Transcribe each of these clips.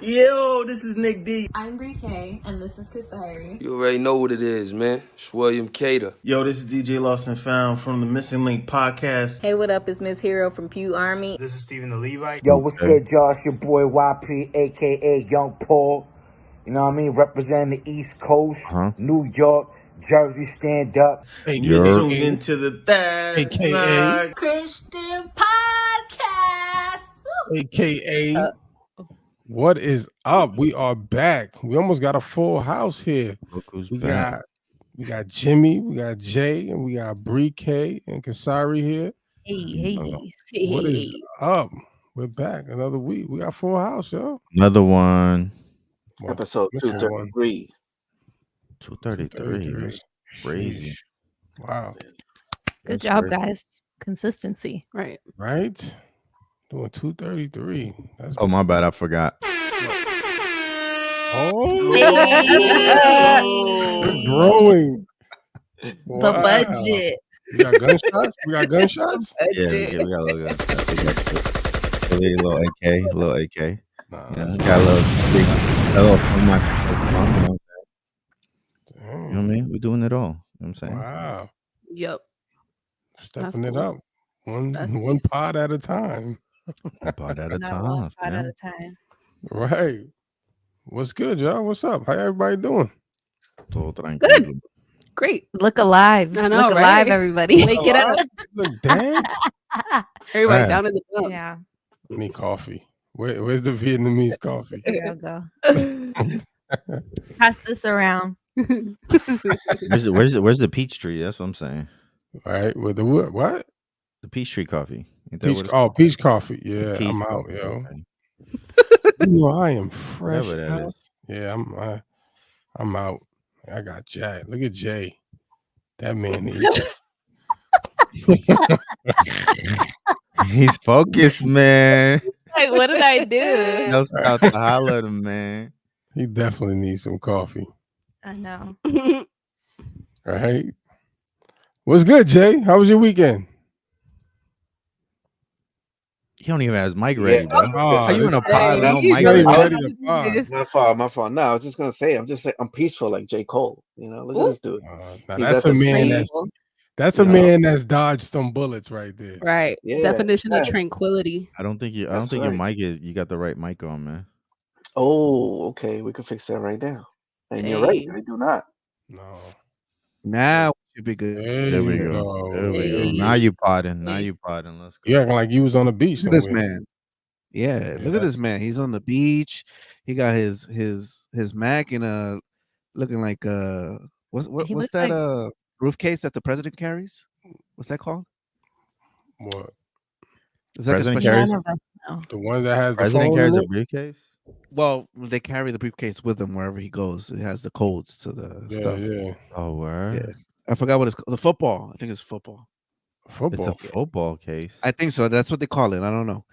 Yo, this is Nick D. I'm Bree, and this is Kasari. You already know what it is, man. It's William Cater. Yo, this is DJ Lost and Found from the Missing Link podcast. Hey, what up? It's Miss Hero from Pew Army. This is Stephen the Levite. Yo, what's good, Josh? Your boy YP, aka Young Paul. You know what I mean? Representing the East Coast, New York, Jersey, stand up. And you're tuned into the That's AKA Christian Podcast. AKA What is up? We are back. We almost got a full house here. We got Jimmy, we got Jay, and we got Bree K and Kasari here. Hey. What is up? We're back another week. We got full house, yo. Another one. Episode 233. 233. That's crazy. Wow. Good job, guys. Consistency. Right. Doing 233. Oh, my bad. I forgot. Oh, Hey. growing. The Wow. budget. We got gunshots? We got gunshots? Yeah, we got a little good. A little AK. Nah. Yeah, got a little from my you know what I mean? We're doing it all. You know what I'm saying? Wow. Yep. Stepping it up. One pod at a time. One pod at a Not time. one pod man. at a time. Right. What's good, y'all? What's up? How everybody doing? Todo tranquilo. Good. Great. Look alive. I know, Look right? alive, everybody. Wake it up. Look, damn. Everybody Man. down in the dumps. Yeah. I need coffee. Where's the Vietnamese coffee? Here we go. Pass this around. Where's the peach tree? That's what I'm saying. All right. With the what? The peach tree coffee. Ain't that what it's Peach coffee. Yeah, Peach I'm out, coffee, yo. okay. You know, I am fresh. Whatever that out. is. Yeah, I'm out. I got Jay. Look at Jay. That man eats. He's focused, man. Like, what did I do? No stop to holler at him, man. He definitely needs some coffee. I know. All right. What's good, Jay? How was your weekend? He don't even have his mic ready, bro. Oh, How you in a this- pod with no He's mic Not even ready? ready to pod. My fault. No, I was just gonna say, I'm peaceful like J. Cole. You know, look at this dude. Now He's that's at a the man. table. That's a man that's dodged some bullets right there. Right. Yeah, Definition of yeah. tranquility. I don't think your That's mic right. is. You got the right mic on, man. Oh, okay. We can fix that right now. And you're right. Hey. I do not. No. Now should be good. There we you go. go. There we go. Hey. Now you podding. Let's go. You acting like you was on the beach. Look at this somewhere. man. Yeah, look at this man. He's on the beach. He got his Mac in looking like what's He what's looks that like- briefcase that the president carries? What's that called? What? Is that President the special? carries- None of us know. The one that has the President phone carries in a it? briefcase. Well, they carry the briefcase with them wherever he goes. It has the codes to the stuff. Yeah. Oh, word. Yeah. I forgot what it's called. The football. I think it's football. Football. It's a football case. I think so. That's what they call it. I don't know.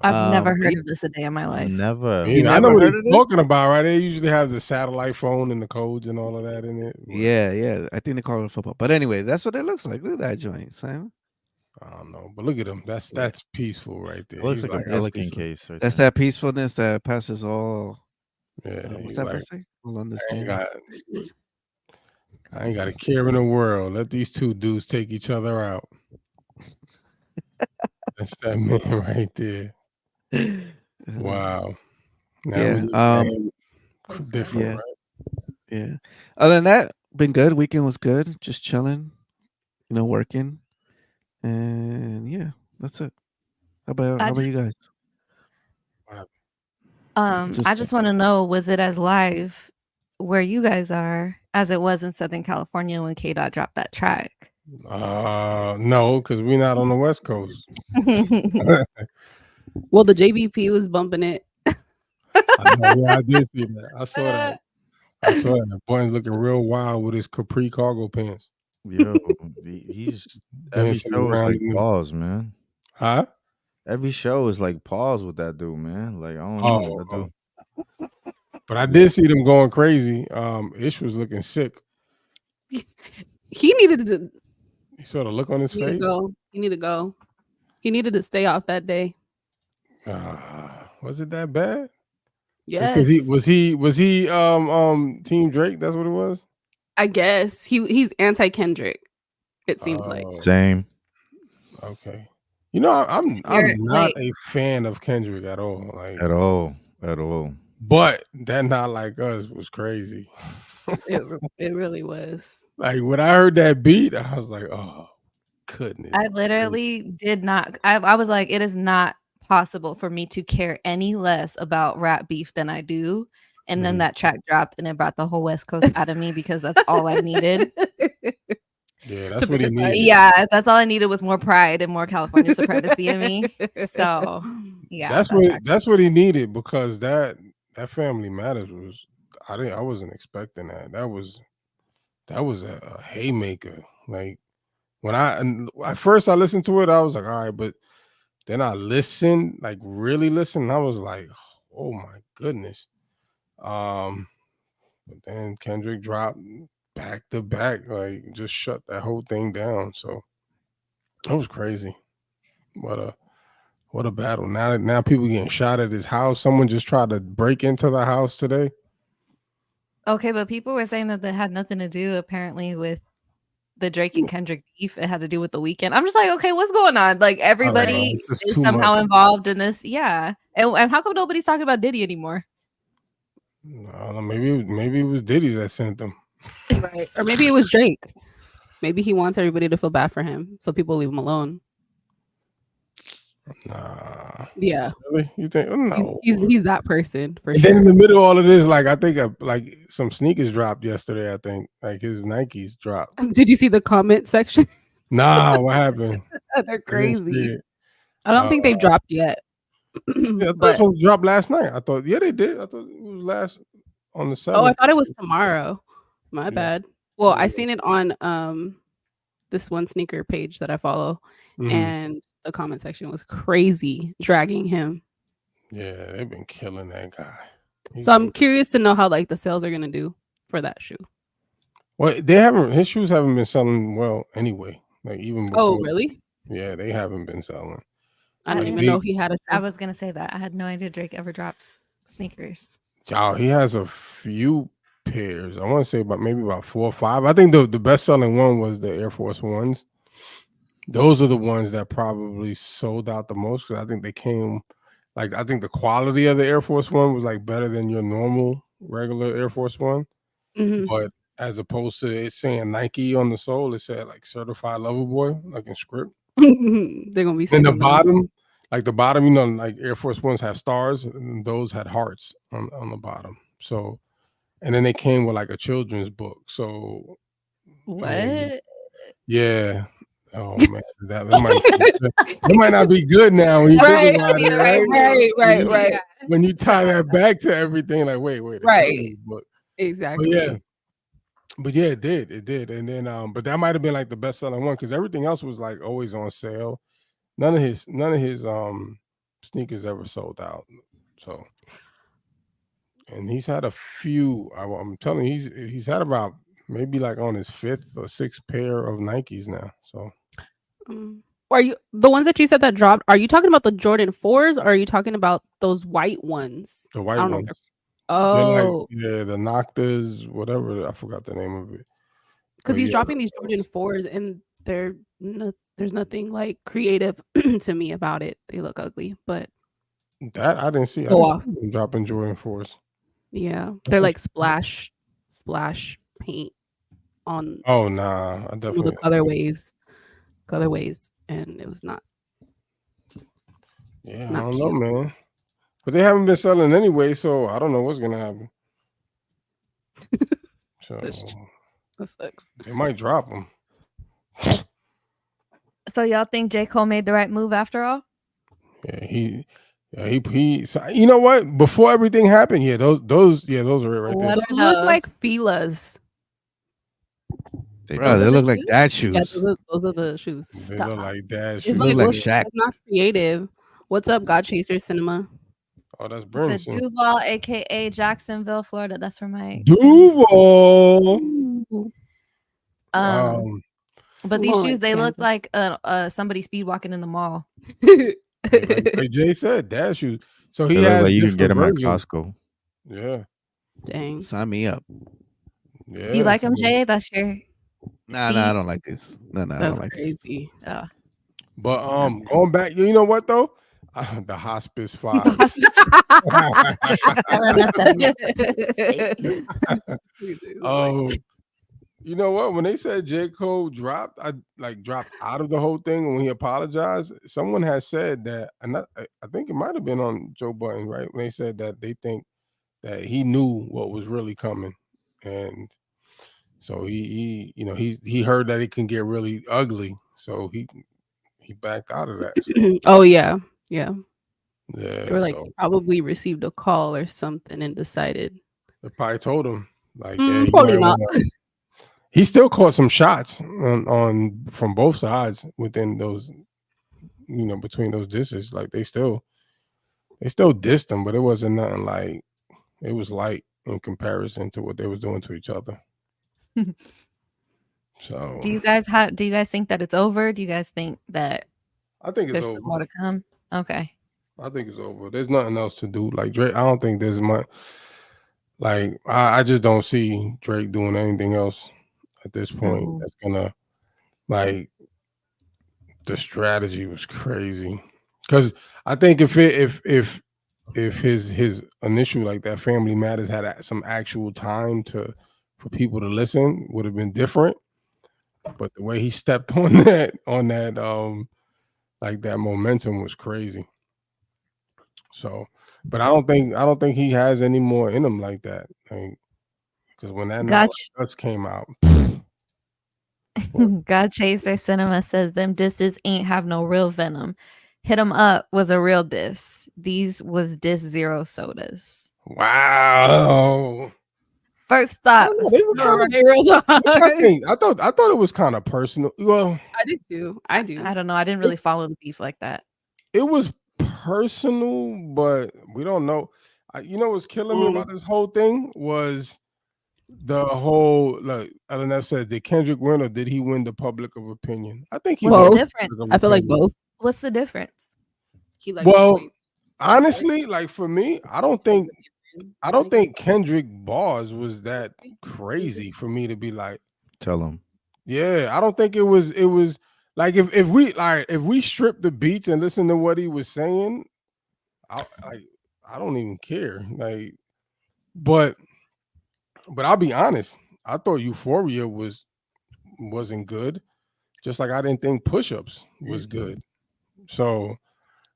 I've never but heard of this a day in my life. Never. I know never what heard he's of this? talking about, right? They usually have the satellite phone and the codes and all of that in it. But Yeah. I think they call it football. But anyway, that's what it looks like. Look at that joint, Simon. I don't know. But look at him. That's peaceful right there. It looks He's like a that's Pelican peaceful. case. Right That's there. that peacefulness that passes all. yeah, What's he's that like, verse say? All I ain't understanding. got a care in the world. Let these two dudes take each other out. That's that man right there. Wow. Now Yeah, we look different, yeah. right? Yeah. Other than that, been good. Weekend was good. Just chilling, working, and yeah, that's it. How about you guys? I just want to know, was it as live where you guys are as it was in Southern California when K-Dot dropped that track? No, because we're not on the West Coast. Well, the JBP was bumping it. I did see that. I saw that. The boy's looking real wild with his capri cargo pants. Yo, he's every Dancing show is around like in the- pause, man. Huh? Every show is like pause with that dude, man. Like I don't know what that dude. But I did see them going crazy. Ish was looking sick. He needed to. You saw the look on his face. He needed to go. He needed to stay off that day. Was it that bad? Yes. Because was he Team Drake? That's what it was. I guess he's anti Kendrick. It seems like. Same. Okay. You know, I'm not Wait. a fan of Kendrick at all. Like At all. But that Not Like Us was crazy. It really was. Like when I heard that beat, I was like, oh goodness. I literally did not. I was like, it is not possible for me to care any less about rap beef than I do. And then that track dropped and it brought the whole West Coast out of me because that's all I needed. Yeah, that's what he needed. Yeah, that's all I needed was more pride and more California supremacy in me. So yeah, that's what he needed, because that Family Matters was I wasn't expecting that. That was a haymaker. Like when at first I listened to it, I was like, all right, but then I listened, like really listened, and I was like, oh my goodness. But then Kendrick dropped back to back, like just shut that whole thing down. So that was crazy. What a battle. Now people getting shot at his house. Someone just tried to break into the house today. Okay, but people were saying that had nothing to do apparently with the Drake and Kendrick beef. It had to do with the weekend. I'm just like, okay, what's going on? Like everybody is somehow involved in this. Yeah. And how come nobody's talking about Diddy anymore? Maybe it was Diddy that sent them. Right. Or maybe it was Drake. Maybe he wants everybody to feel bad for him, so people leave him alone. Nah. Yeah. Really? You think? No. He's that person for and sure. Then in the middle of all of this, like I think like some sneakers dropped yesterday. I think like his Nikes dropped. Did you see the comment section? Nah, what happened? They're crazy. I don't think they've dropped yet. Yeah, I thought it dropped last night. I thought, yeah, they did. I thought it was last on the 7th. Oh, I thought it was tomorrow. My bad. Well, I seen it on this one sneaker page that I follow, and the comment section was crazy, dragging him. Yeah, they've been killing that guy. So I'm curious to know how like the sales are gonna do for that shoe. Well, his shoes haven't been selling well anyway. Like even before. Oh, really? Yeah, they haven't been selling. I didn't even know he had a shoe. I was gonna say that. I had no idea Drake ever dropped sneakers. Oh, he has a few pairs. I want to say about 4 or 5. I think the best selling one was the Air Force Ones. Those are the ones that probably sold out the most, because I think they came like, I think the quality of the Air Force One was like better than your normal regular Air Force One. But as opposed to it saying Nike on the sole, it said like certified lover boy, like in script. They're gonna be in the bottom, you know, like Air Force Ones have stars, and those had hearts on the bottom. So, and then they came with like a children's book. So what? Yeah. Oh man, that might not be good now when you think about it, right. When you tie that back to everything, like wait, right, book. Exactly. But yeah, it did, and then but that might have been like the best selling one, because everything else was like always on sale. None of his sneakers ever sold out. So, and he's had a few. I'm telling you, he's had about maybe like on his 5th or 6th pair of Nikes now. So, are you the ones that you said that dropped? Are you talking about the Jordan 4s, or are you talking about those white ones? The white ones. Oh, like, the Noctas, whatever. I forgot the name of it. Because he's dropping these Jordan 4s, and there's nothing like creative to me about it. They look ugly, but that I didn't see. I didn't see them dropping Jordan 4s. Yeah, they're like splash paint on. Oh nah, I definitely the colorways, and it was not. Yeah, I don't know, man. But they haven't been selling anyway, so I don't know what's gonna happen. So that sucks. They might drop them. So y'all think J. Cole made the right move after all? Yeah, he. So, you know what? Before everything happened, those are it right there. Those look like Fila's. They look like dad shoes. Yeah, those are the shoes. They look like dad shoes. It's look like Shaq. It's not creative. What's up, God Chaser Cinema? Oh, that's Burnison. Duval, aka Jacksonville, Florida. That's where my Duval. But these shoes, they look like somebody speed walking in the mall. Like Jay said, dad shoes. So he has like you can get them at Costco. Yeah. Dang. Sign me up. Yeah. You like him, Jay? That's your Nah, I don't like this. No, I That's don't like crazy. Oh. But going back, you know what though? The hospice files. You know what? When they said J. Cole dropped, I dropped out of the whole thing. And when he apologized, someone has said that, and I think it might have been on Joe Budden, right? When they said that they think that he knew what was really coming, and so he heard that it can get really ugly, so he backed out of that. So. Oh yeah. Yeah. They were like, he probably received a call or something and decided. They probably told him like, probably not. He still caught some shots on from both sides within those, between those disses. Like they still dissed him, but it wasn't nothing like, it was light in comparison to what they was doing to each other. So do you guys think that it's over? Do you guys think that I think it's there's over. some more to come? Okay. I think it's over. There's nothing else to do. Like Drake, I don't think there's much. Like I just don't see Drake doing anything else at this point. That's gonna, like, the strategy was crazy. Because I think if his initial, like, that Family Matters had some actual time for people to listen, would have been different. But the way he stepped on that like that momentum was crazy. So, but I don't think he has any more in him like that. Because when that Not Like Us came out, God Chaser Cinema says them disses ain't have no real venom. Hit 'em up was a real diss. These was diss zero sodas. Wow. First thought. I thought it was kind of personal. Well, I did too. I don't know. I didn't really follow the beef like that. It was personal, but we don't know. You know what's killing me about this whole thing was the whole, like, LNF says, did Kendrick win or did he win the public of opinion? I think he What's won the difference? I feel like both. What's the difference? Honestly, like, for me, I don't think Kendrick bars was that crazy for me to be like, tell him. Yeah, I don't think it was like, if we strip the beats and listen to what he was saying, I don't even care. Like, but I'll be honest, I thought Euphoria wasn't good, just like I didn't think Push-Ups was good. So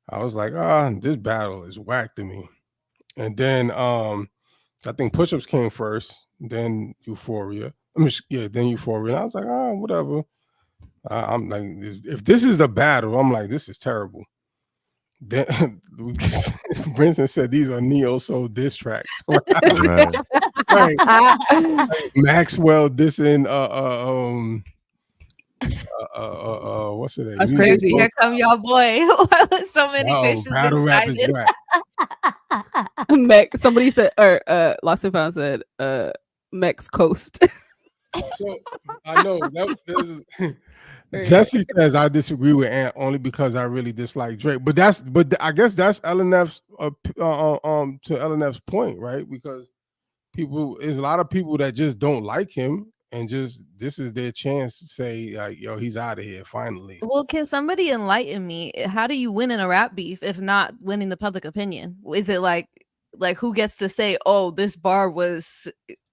I was like, this battle is whack to me. And then I think Push-Ups came first, then Euphoria. Then Euphoria. And I was like, whatever. I'm like, if this is a battle, I'm like, this is terrible. Then Brinson said these are neo soul diss tracks. Right. Maxwell dissing what's it? That's crazy. Here come y'all boy. So many fishes. Battle rap is whack. Somebody said, or Lost and Found said, Mex Coast. So I know that Jesse says I disagree with Ant only because I really dislike Drake, but I guess that's LNF's to LNF's point, right? Because there's a lot of people that just don't like him, and just this is their chance to say, like, yo, he's out of here finally. Well, can somebody enlighten me? How do you win in a rap beef if not winning the public opinion? Is it like who gets to say, oh, this bar was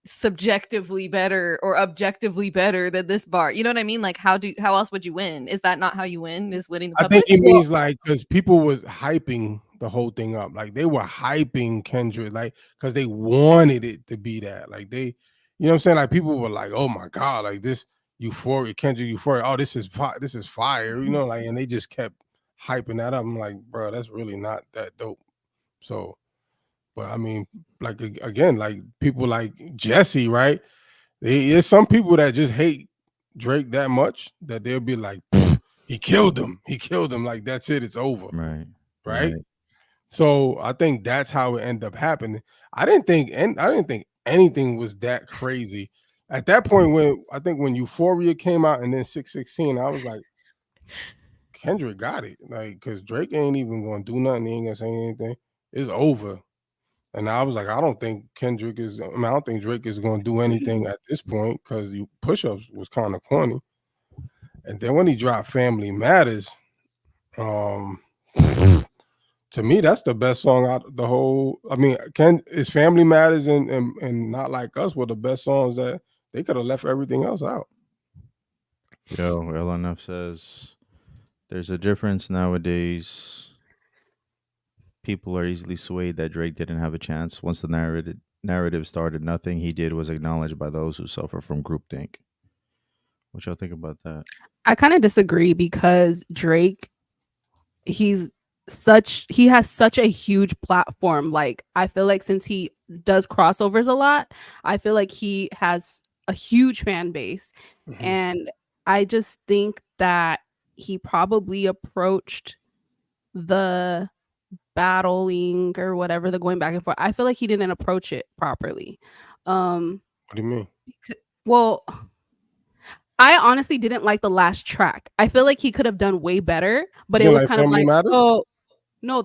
subjectively better or objectively better than this bar? You know what I mean? Like, how else would you win? Is that not how you win? Is winning the public? I think he means, like, because people was hyping the whole thing up. Like, they were hyping Kendrick, like, because they wanted it to be that. Like, they, you know what I'm saying? Like, people were like, oh my God, like, this Euphoria, Kendrick Euphoria, oh, this is fire, you know, like, and they just kept hyping that up. I'm like, bro, that's really not that dope. So, but I mean, like, again, like, people like Jesse, right? There's some people that just hate Drake that much that they'll be like, he killed him. Like, that's it. It's over. Right. So I think that's how it ended up happening. I didn't think anything was that crazy at that point. When Euphoria came out and then 616, I was like, Kendrick got it. Like, because Drake ain't even going to do nothing. He ain't going to say anything. It's over. And I was like, I don't think Kendrick is. I mean, I don't think Drake is going to do anything at this point because push-ups was kind of corny. And then when he dropped "Family Matters," to me, that's the best song out of the whole. I mean, is "Family Matters" and "Not Like Us" were the best songs that they could have left everything else out. Yo, LNF says there's a difference nowadays. People are easily swayed that Drake didn't have a chance. Once the narrative started, nothing he did was acknowledged by those who suffer from groupthink. What y'all think about that? I kind of disagree because Drake, he has such a huge platform. Like, I feel like since he does crossovers a lot, I feel like he has a huge fan base. Mm-hmm. And I just think that he probably approached the battling or whatever, the going back and forth. I feel like he didn't approach it properly. What do you mean? Well, I honestly didn't like the last track. I feel like he could have done way better, but it was kind of like, oh no,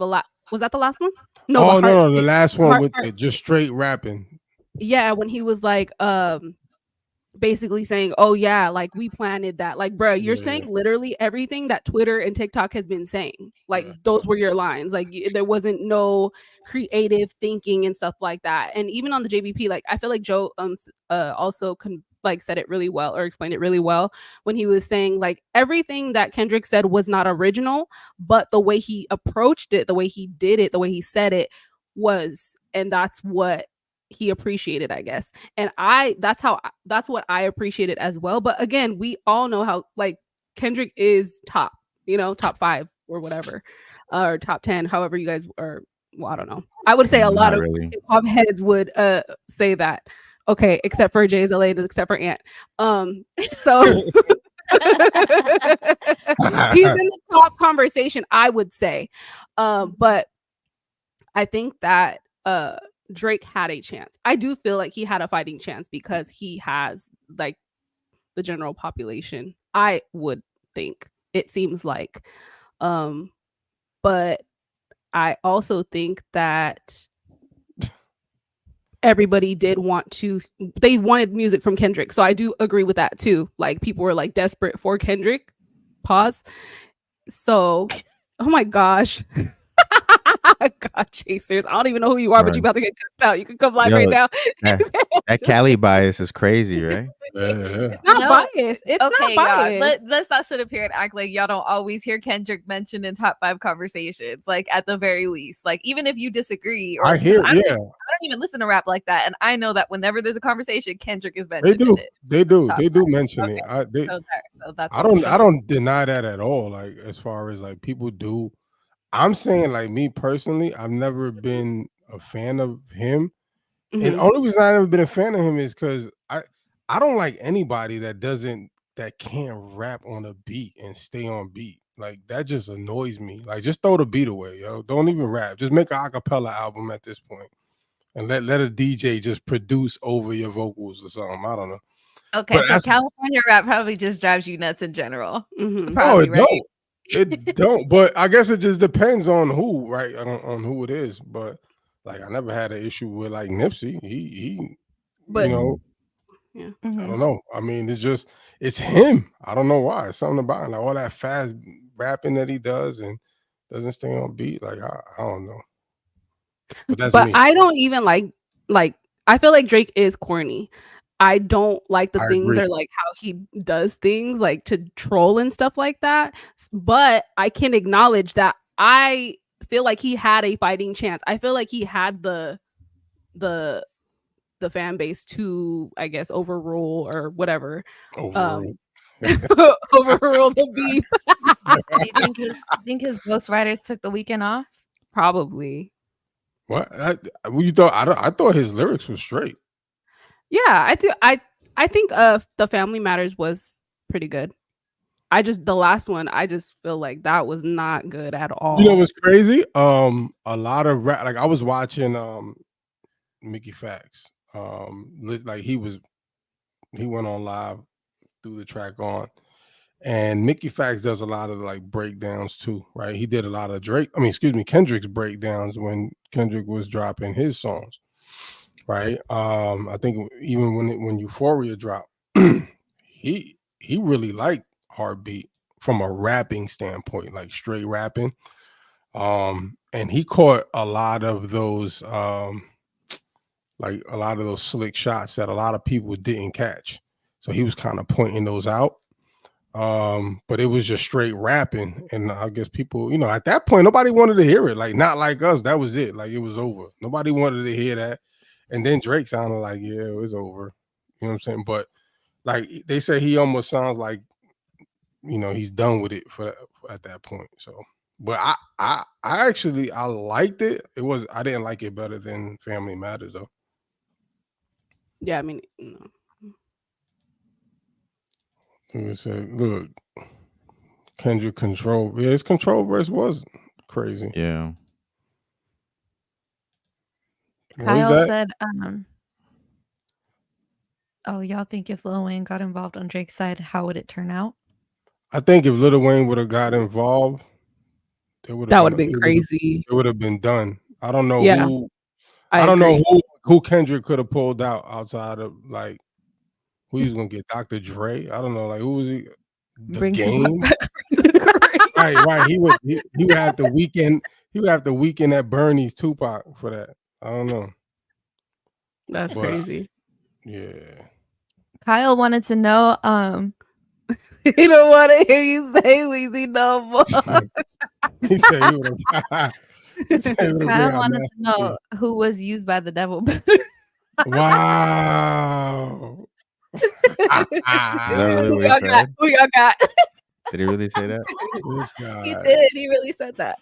was that the last one? No, the last one with just straight rapping. Yeah, when he was like, basically saying, oh yeah, like we planted that. Like, bro, you're saying literally everything that Twitter and TikTok has been saying. Like, those were your lines. Like, there wasn't no creative thinking and stuff like that. And even on the JBP, like, I feel like Joe also said it really well, or explained it really well, when he was saying like everything that Kendrick said was not original, but the way he approached it, the way he did it, the way he said it was, and that's what he appreciated, I guess. And that's what I appreciated as well. But again, we all know how like Kendrick is top 5 or whatever, or top 10, however you guys are. Well, I don't know. I would say a lot of hip-hop heads would say that. Okay, except for JZLA, except for Ant. So he's in the top conversation, I would say. But I think that Drake had a chance. I do feel like he had a fighting chance because he has like the general population, I would think. It seems like. But I also think that everybody they wanted music from Kendrick. So I do agree with that too. Like, people were like desperate for Kendrick. Pause. So, oh my gosh. God, chasers. I don't even know who you are, but you're about to get cussed out. You can come live right now. That Cali bias is crazy, right? It's not biased. It's okay, not biased. Y'all. Let's not sit up here and act like y'all don't always hear Kendrick mentioned in top 5 conversations. Like, at the very least, like, even if you disagree, or I don't even listen to rap like that, and I know that whenever there's a conversation, Kendrick is mentioned. They do mention it. I don't deny that at all. Like, as far as like people do. I'm saying, like, me personally, I've never been a fan of him. Mm-hmm. And the only reason I've never been a fan of him is because I don't like anybody that can't rap on a beat and stay on beat. Like, that just annoys me. Like, just throw the beat away, yo. Don't even rap. Just make an acapella album at this point. And let a DJ just produce over your vocals or something. I don't know. Okay, but so California rap probably just drives you nuts in general. Mm-hmm. Probably, no, it don't. It don't, but I guess it just depends on who, right? On who it is. But like, I never had an issue with like Nipsey. He but, I don't know. I mean, it's him. I don't know why. It's something about him, like all that fast rapping that he does and doesn't stay on beat. Like, I don't know. But that's me. I don't even like. I feel like Drake is corny. I don't like the things or like how he does things like to troll and stuff like that. But I can acknowledge that I feel like he had a fighting chance. I feel like he had the fan base to, I guess, overrule or whatever. Overrule the beef. Do you think his ghostwriters took the weekend off? Probably. What? You thought? I thought his lyrics were straight. Yeah, I do. I think the Family Matters was pretty good. The last one, I just feel like that was not good at all. You know what's crazy? A lot of rap, like I was watching Mickey Facts. Like he went on live, threw the track on, And Mickey Fax does a lot of like breakdowns too, right? He did a lot of Kendrick's breakdowns when Kendrick was dropping his songs, right? I think even when Euphoria dropped, he really liked Heartbeat from a rapping standpoint, like straight rapping. And he caught a lot of those slick shots that a lot of people didn't catch. So he was kind of pointing those out. But it was just straight rapping, and I guess people, at that point, nobody wanted to hear it. Like, not like us, that was it. Like, it was over. Nobody wanted to hear that. And then Drake sounded like, yeah, it was over. You know what I'm saying? But like they say, he almost sounds like, he's done with it for at that point. So, but I actually liked it. I didn't like it better than Family Matters though. Yeah, I mean, look, Kendrick Control. Yeah, his Control verse was crazy. Yeah. Kyle said, oh, y'all think if Lil Wayne got involved on Drake's side, how would it turn out? I think if Lil Wayne would have got involved, that would have been crazy. It would have been done. I don't know who. I don't know who Kendrick could have pulled out outside of like who he was gonna get. Dr. Dre. I don't know. Like who was he? The Game. Right. He would have the weekend. He would have the Weekend at Bernie's Tupac for that. I don't know. That's crazy. Yeah. Kyle wanted to know. He don't want to hear you say Weezy no more. He said he would have. Kyle wanted to know who was used by the devil. Wow. Who y'all got? Did he really say that? This guy. He did. He really said that.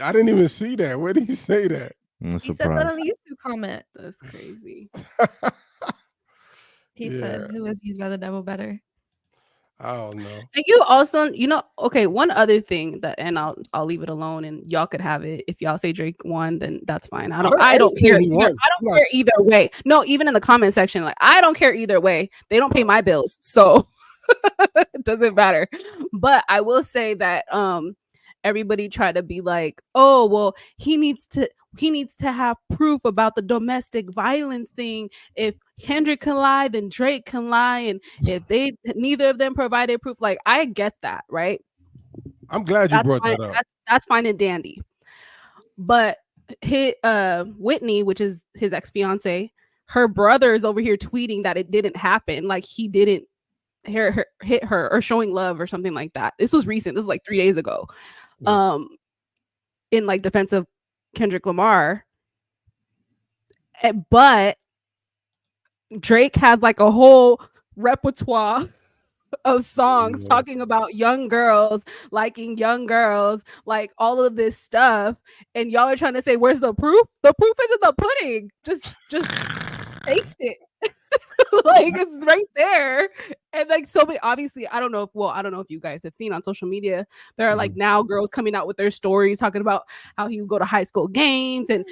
I didn't even see that. Where did he say that? He said that on the YouTube comment. That's crazy. He said, who was used by the devil better? I don't know. And you also, okay, one other thing and I'll leave it alone and y'all could have it. If y'all say Drake won, then that's fine. I don't care. I don't care either way. No, even in the comment section, like I don't care either way. They don't pay my bills. So it doesn't matter. But I will say that everybody tried to be like, oh, well, he needs to have proof about the domestic violence thing. If Kendrick can lie, then Drake can lie. And if neither of them provided proof, like I get that, right? I'm glad you brought that up. That's fine and dandy. But Whitney, which is his ex-fiance, her brother is over here tweeting that it didn't happen. Like he didn't hit her or showing love or something like that. This was recent. This was like 3 days ago. In like defense of Kendrick Lamar. But Drake has like a whole repertoire of songs talking about young girls, liking young girls, like all of this stuff. And y'all are trying to say, where's the proof? The proof is in the pudding. Just taste it. Like it's right there. And like so many, obviously, I don't know if you guys have seen on social media, there are like now girls coming out with their stories talking about how he would go to high school games and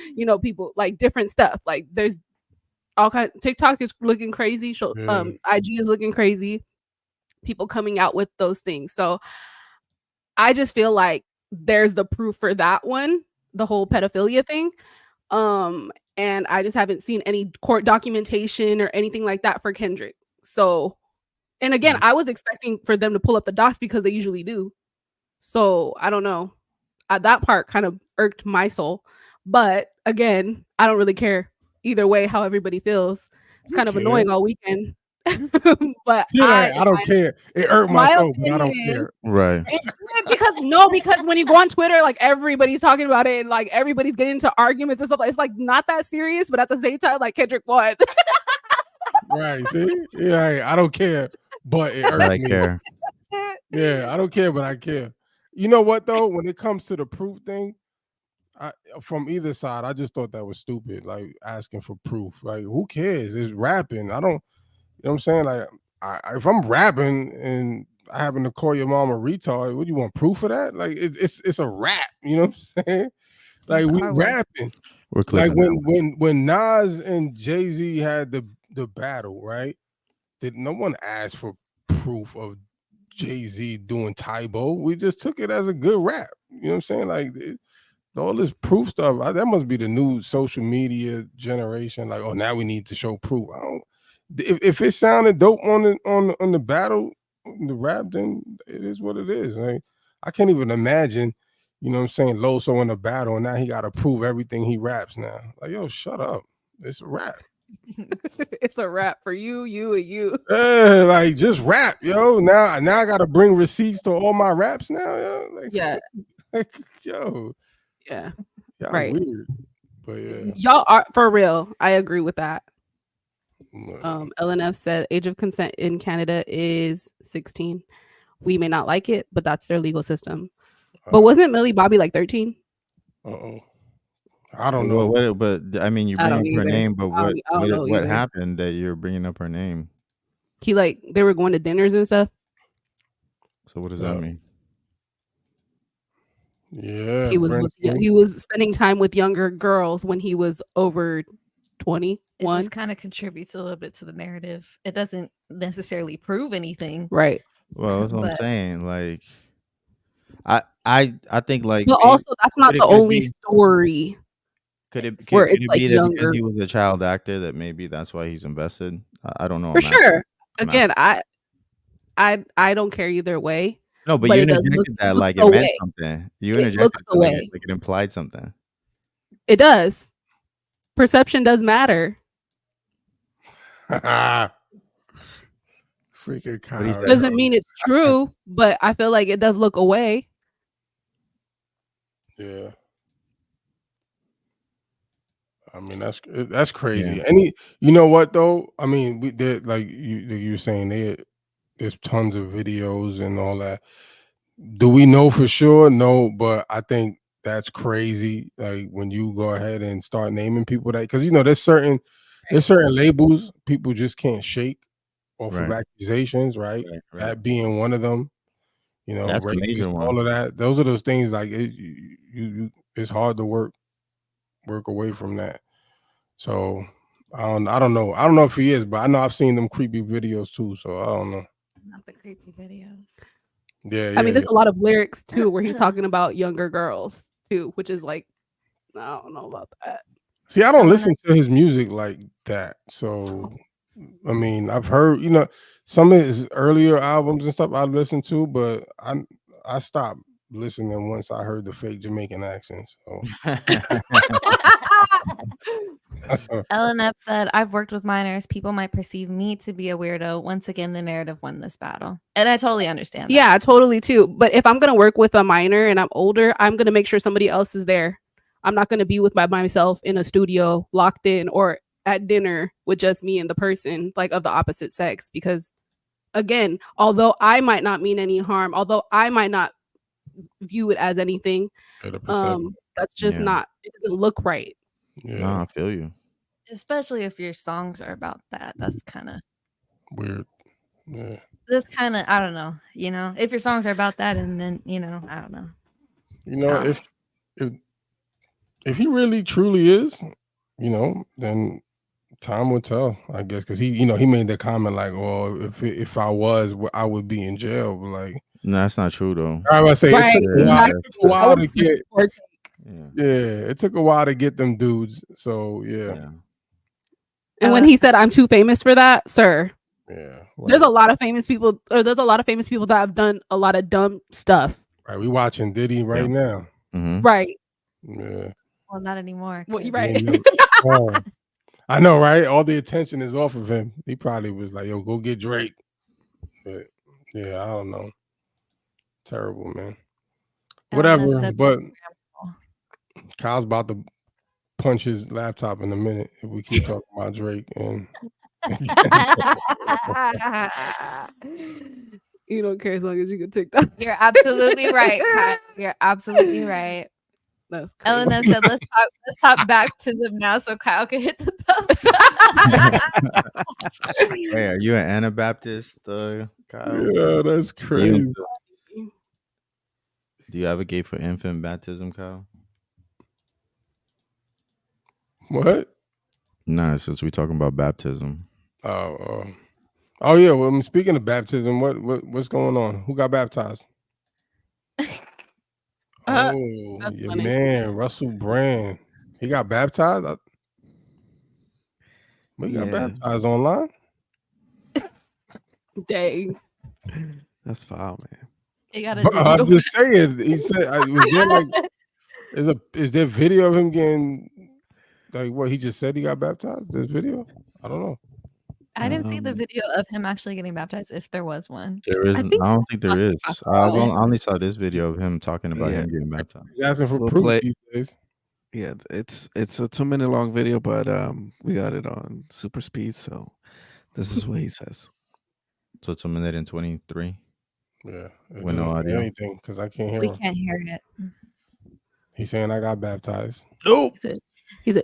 people like different stuff. Like there's all kinds. TikTok is looking crazy. IG is looking crazy. People coming out with those things. So I just feel like there's the proof for that one, the whole pedophilia thing. And I just haven't seen any court documentation or anything like that for Kendrick. So, and again, I was expecting for them to pull up the docs because they usually do. So I don't know. That part kind of irked my soul. But again, I don't really care either way how everybody feels. It's kind of annoying all weekend. But I don't care. It irked my soul, but I don't care. Right. Because when you go on Twitter, like everybody's talking about it and like everybody's getting into arguments and stuff. It's like not that serious, but at the same time, like Kendrick won. Right. See? Yeah, I don't care, but it irked me. Care. Yeah, I don't care, but I care. You know what though? When it comes to the proof thing, from either side, I just thought that was stupid. Like asking for proof. Like who cares? It's rapping. I don't. You know what I'm saying? Like, if I'm rapping and I happen to call your mom a retard, what do you want proof of that? Like, it's a rap. You know what I'm saying? Like we rapping. We're like when Nas and Jay-Z had the battle, right? Did no one ask for proof of Jay-Z doing Tybo. We just took it as a good rap. You know what I'm saying? Like all this proof stuff. That must be the new social media generation. Like, oh, now we need to show proof. I don't. If it sounded dope on the battle, the rap, then it is what it is. Like, I can't even imagine. You know what I'm saying? Loso in a battle, and now he got to prove everything he raps now. Like, yo, shut up. It's a rap. It's a rap for you, and you. Like, just rap, yo. Now I got to bring receipts to all my raps now, yo. Like, yeah. Like, yo. Yeah. Y'all right. weird. But yeah. Y'all are for real. I agree with that. LNF said age of consent in Canada is 16. We may not like it, but that's their legal system. But wasn't Millie Bobby like 13? Uh-oh. I don't know. But I mean, you're bringing up her name, but what happened that you're bringing up her name? They were going to dinners and stuff. So what does that mean? Yeah, he was spending time with younger girls when he was over 21. It just kind of contributes a little bit to the narrative. It doesn't necessarily prove anything, right? Well, that's what I'm saying. Like, I think like, but also that's not the only story. Could it be that because he was a child actor that maybe that's why he's invested? I don't know. For sure. Again, I don't care either way. No, but you interjected that like it meant something. You interjected like it implied something. It does. Perception does matter. Freaking Kyle. Doesn't mean it's true, but I feel like it does look away. Yeah. I mean, that's crazy. Yeah. You know what though? I mean, we did like you were saying there's tons of videos and all that. Do we know for sure? No, but I think that's crazy. Like when you go ahead and start naming people that, because there's certain labels people just can't shake off of accusations, right? That being one of them. That's a major one. All of that. Those are those things like it's hard to work away from that. So I don't know. I don't know if he is, but I know I've seen them creepy videos too. So I don't know. Not the creepy videos. Yeah. I mean, there's a lot of lyrics too where he's talking about younger girls too, which is like, I don't know about that. See, I don't listen to his music like that. So I mean, I've heard, some of his earlier albums and stuff I've listened to, but I stopped listening once I heard the fake Jamaican accent. So LNF said, I've worked with minors. People might perceive me to be a weirdo. Once again, the narrative won this battle. And I totally understand that. Yeah, totally too. But if I'm going to work with a minor and I'm older, I'm going to make sure somebody else is there. I'm not going to be by myself in a studio locked in or at dinner with just me and the person like of the opposite sex. Because again, although I might not mean any harm, although I might not view it as anything, that's just not, it doesn't look right. Yeah, no, I feel you. Especially if your songs are about that. That's kind of weird. Yeah. That's kind of, I don't know, if your songs are about that and then, I don't know. If he really truly is, then time will tell, I guess, because he made the comment like, well, if I was, I would be in jail. But like, no, that's not true though. I was say it took a while to get. It took a while to get them dudes. So yeah. And when he said, "I'm too famous for that," sir. Yeah. There's a lot of famous people, that have done a lot of dumb stuff. Right. We watching Diddy right now. Mm-hmm. Right. Yeah. Well, not anymore. Well, you're right. I know, right? All the attention is off of him. He probably was like, yo, go get Drake. But yeah, I don't know. Terrible, man. Whatever. But Kyle's about to punch his laptop in a minute if we keep talking about Drake. And you don't care as long as you can TikTok. You're absolutely right, Kyle. You're absolutely right. That's crazy. Elena said, let's talk baptism now so Kyle can hit the thumbs. Hey, are you an Anabaptist, Kyle? Yeah, that's crazy. Do you advocate for infant baptism, Kyle? What? Nah, since we're talking about baptism. Oh, Oh yeah. Well, speaking of baptism, what's going on? Who got baptized? Oh, your funny. man, Russell Brand. He got baptized? He got baptized online? Dang. That's foul, man. He got a But digital. I'm just saying. He said, "Was there like is there video of him getting like what he just said? He got baptized. There's video. I don't know. I didn't see the video of him actually getting baptized, if there was one. There isn't. I don't think there is. I only saw this video of him talking about Yeah. him getting baptized. He's asking for We'll proof play- these days. Yeah, it's a 2-minute long video, but we got it on super speed, so this is what he says. So it's a minute and 23. Yeah, it With no doesn't say audio. anything because I can't hear We him. can't hear it. He's saying I got baptized. Nope. He said,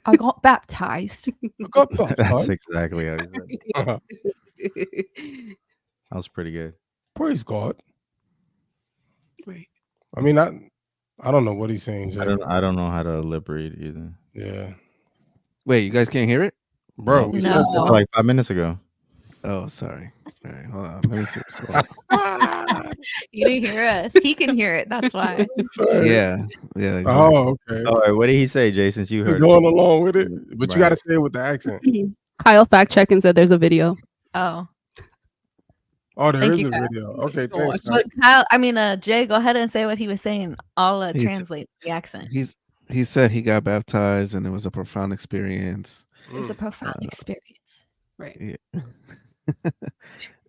I got baptized. I got baptized. That's exactly how he said it. That was pretty good. Praise God. Right. I mean, I don't know what he's saying, Jay. I don't know how to lip read either. Yeah, Wait, you guys can't hear it? bro. We spoke No. Like 5 minutes ago. Oh, sorry. All right, hold on. Let me see what's going on. You didn't hear us. He can hear it. That's why. Yeah. Exactly. Oh, okay. All right, what did he say, Jay? Since you He's heard going along with it, but you Right. got to say it with the accent. Kyle fact checked and said there's a video. Oh. Oh, there Thank is you, a Kyle. video. Okay, Go thanks. watch Kyle. But Jay, go ahead and say what he was saying. I'll translate the accent. He said he got baptized and it was a profound experience. It was a profound experience. Right. Yeah.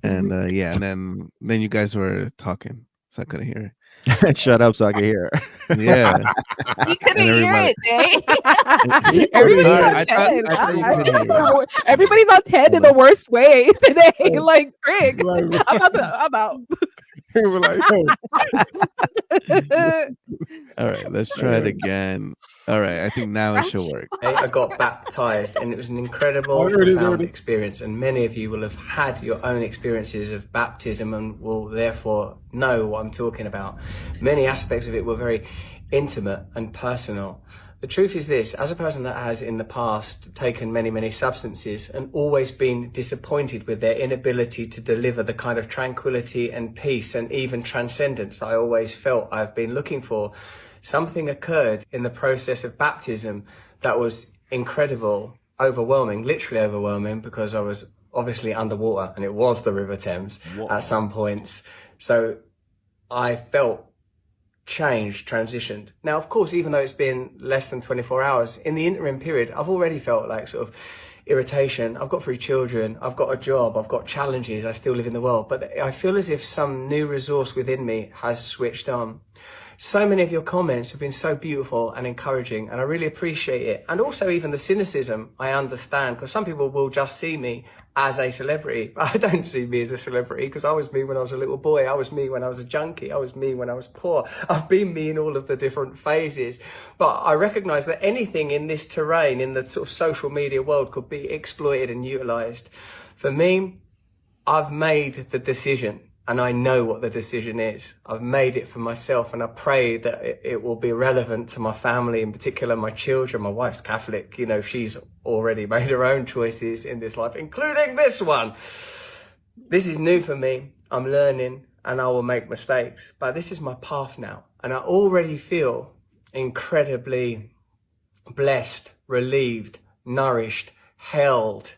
And and then you guys were talking, so I couldn't hear Shut up so I can hear. it. Yeah. You couldn't hear it, Jay. Everybody's Sorry, on I 10. thought you could hear it. Everybody's on 10 in the worst way today. Like, Craig, Like- I'm out. He was like, yo, All right, let's try it again. All right, I think now it should work. I got baptized, and it was an incredible, Oh, there it is, profound there it is. experience. And many of you will have had your own experiences of baptism and will therefore know what I'm talking about. Many aspects of it were very intimate and personal. The truth is this: as a person that has in the past taken many, many substances and always been disappointed with their inability to deliver the kind of tranquility and peace and even transcendence that I always felt I've been looking for, something occurred in the process of baptism that was incredible, overwhelming, literally overwhelming, because I was obviously underwater and it was the River Thames at some points. So I felt changed, transitioned. Now, of course, even though it's been less than 24 hours, in the interim period, I've already felt like sort of irritation. I've got 3 children. I've got a job. I've got challenges. I still live in the world. But I feel as if some new resource within me has switched on. So many of your comments have been so beautiful and encouraging, and I really appreciate it. And also even the cynicism, I understand, because some people will just see me as a celebrity. I don't see me as a celebrity because I was me when I was a little boy. I was me when I was a junkie. I was me when I was poor. I've been me in all of the different phases. But I recognize that anything in this terrain, in the sort of social media world, could be exploited and utilized. For me, I've made the decision. And I know what the decision is. I've made it for myself, and I pray that it will be relevant to my family, in particular my children. My wife's Catholic. You know, she's already made her own choices in this life, including this one. This is new for me. I'm learning, and I will make mistakes. But this is my path now. And I already feel incredibly blessed, relieved, nourished, held.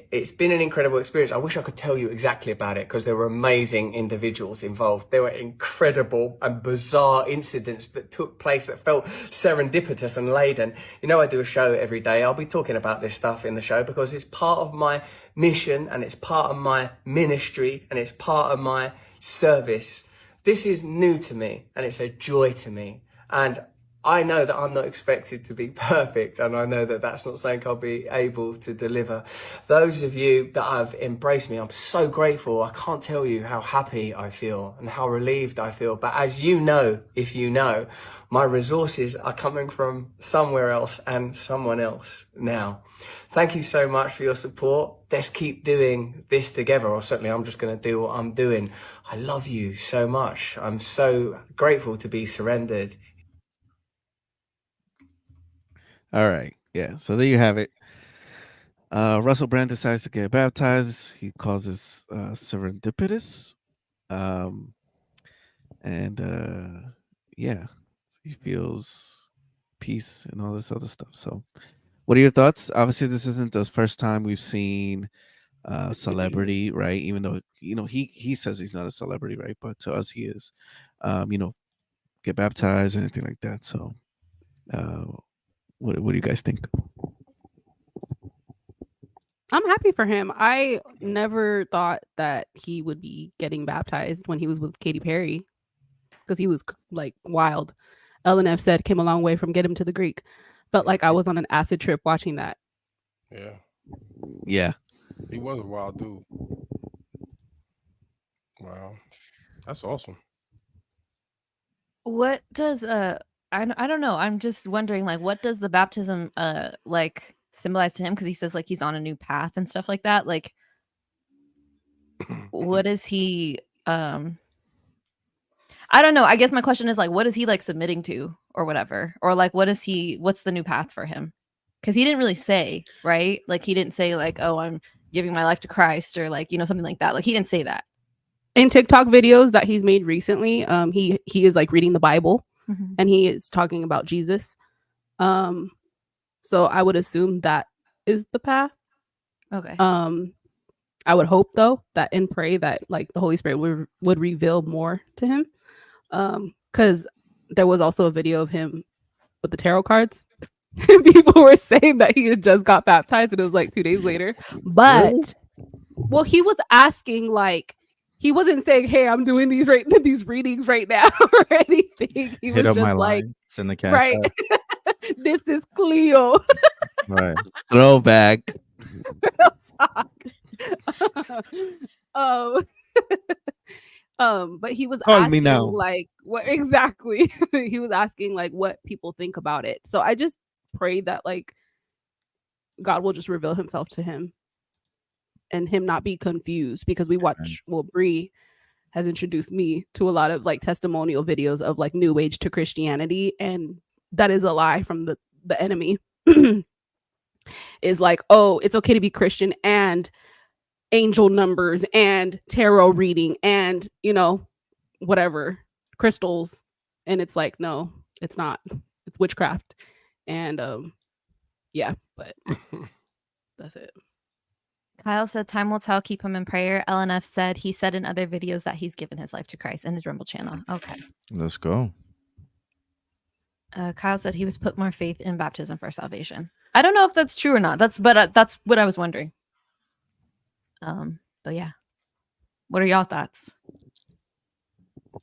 It's been an incredible experience. I wish I could tell you exactly about it because there were amazing individuals involved. There were incredible and bizarre incidents that took place that felt serendipitous and laden. You know, I do a show every day. I'll be talking about this stuff in the show because it's part of my mission and it's part of my ministry and it's part of my service. This is new to me and it's a joy to me. And I know that I'm not expected to be perfect, and I know that that's not something I'll be able to deliver. Those of you that have embraced me, I'm so grateful. I can't tell you how happy I feel and how relieved I feel. But as you know, if you know, my resources are coming from somewhere else and someone else now. Thank you so much for your support. Let's keep doing this together, or certainly I'm just going to do what I'm doing. I love you so much. I'm so grateful to be surrendered. All right. Yeah. So there you have it. Russell Brand decides to get baptized. He calls this serendipitous. And yeah, he feels peace and all this other stuff. So, what are your thoughts? Obviously, this isn't the first time we've seen celebrity, right? Even though he says he's not a celebrity, right? But to us, he is. Get baptized, anything like that. So, what do you guys think? I'm happy for him. I never thought that he would be getting baptized when he was with Katy Perry, because he was like wild. LNF said came a long way from Get Him to the Greek. Felt like I was on an acid trip watching that. Yeah. He was a wild dude. Wow. That's awesome. What does I don't know. I'm just wondering, like, what does the baptism like symbolize to him? Because he says like he's on a new path and stuff like that. Like, what is he I don't know. I guess my question is like, what is he like submitting to or whatever? Or like what's the new path for him? Because he didn't really say, right? Like he didn't say like, oh, I'm giving my life to Christ or like, something like that. Like he didn't say that. In TikTok videos that he's made recently, he is like reading the Bible and he is talking about Jesus. So I would assume that is the path. Okay. I would hope though and pray that like the Holy Spirit would reveal more to him. Because there was also a video of him with the tarot cards. People were saying that he had just got baptized and it was like 2 days later. But well, he was asking like, he wasn't saying, "Hey, I'm doing these readings right now" or anything. He was Hit up just my like, line. Send the cash right. This is Cleo. Right. Throwback. But he was Call asking me now. like what exactly he was asking like what people think about it. So I just pray that like God will just reveal himself to him and him not be confused, because we watch Bree has introduced me to a lot of like testimonial videos of like new age to Christianity, and that is a lie from the enemy. Is like, oh, it's okay to be Christian and angel numbers and tarot reading and whatever, crystals, and it's like, no, it's not. It's witchcraft. And yeah, but that's it. Kyle said time will tell, keep him in prayer. LNF said he said in other videos that he's given his life to Christ in his Rumble channel. Okay. Let's go. Kyle said he was put more faith in baptism for salvation. I don't know if that's true or not. That's what I was wondering. But yeah, what are y'all thoughts? I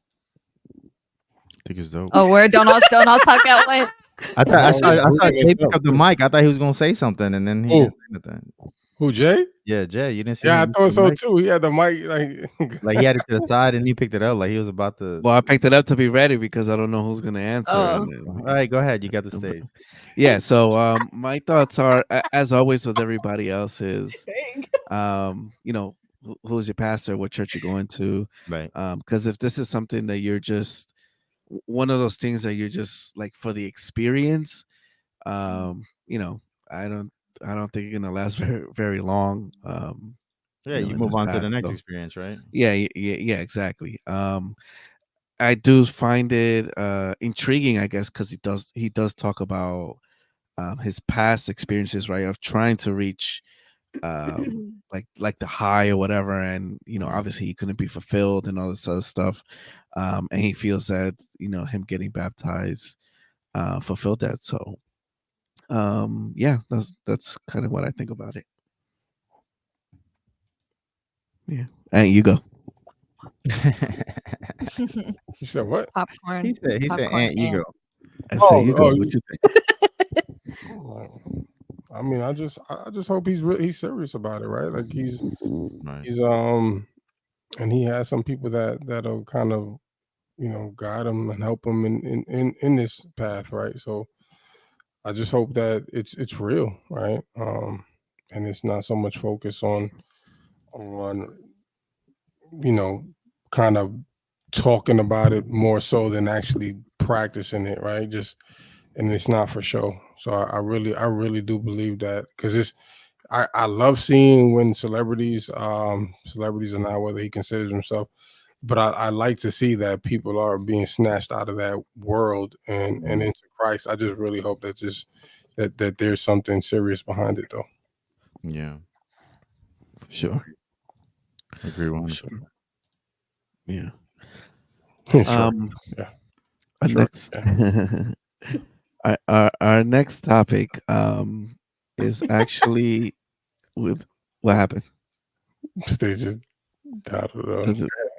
think it's dope. Oh, don't all talk at once. I saw Jay pick up the mic. I thought he was gonna say something, and then he didn't say nothing. Who, Jay? Yeah, Jay. You didn't see? Yeah, I him thought so mic? too. He had the mic like he had it to the side, and he picked it up like he was about to. Well, I picked it up to be ready because I don't know who's gonna answer. All right, go ahead. You got the stage. Yeah. So my thoughts are, as always with everybody else, is who's your pastor, what church you're going to, right? Because if this is something that you're just one of those things that you're just like for the experience, I don't think you're gonna last very, very long. Yeah, you move on to the next experience, right? Yeah, exactly. I do find it intriguing, I guess, because he does talk about his past experiences, right, of trying to reach like the high or whatever, and obviously he couldn't be fulfilled and all this other stuff, and he feels that him getting baptized fulfilled that. So yeah, that's kind of what I think about it. Yeah, and you go. You said what? Popcorn. He said Aunt, you go. I said you go. What you think? I mean, I just hope he's serious about it, right? Like he's and he has some people that'll kind of guide him and help him in this path, right? So I just hope that it's real, right? And it's not so much focus on kind of talking about it more so than actually practicing it, right? And it's not for show. So I really do believe that, because I love seeing when celebrities are not whether he considers himself, but I like to see that people are being snatched out of that world and into Christ. I just really hope that there's something serious behind it, though. Yeah, For sure. agree 100%. Sure. Yeah. Sure. Yeah. Our Sure. next Yeah. our next topic is actually with what happened. They just I don't know.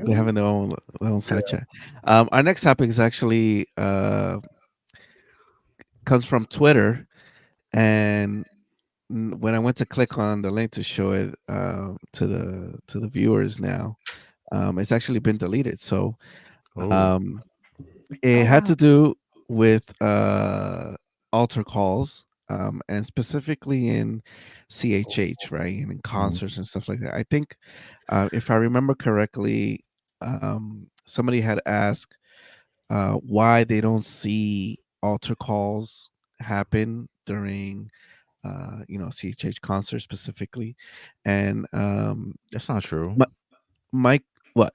They having their own side chat. Our next topic is actually comes from Twitter, and when I went to click on the link to show it to the viewers now, it's actually been deleted. So it had to do with altar calls, and specifically in CHH, right, and in concerts and stuff like that. I think, if I remember correctly, somebody had asked why they don't see altar calls happen during CHH concerts specifically, and That's not true. Mike, what?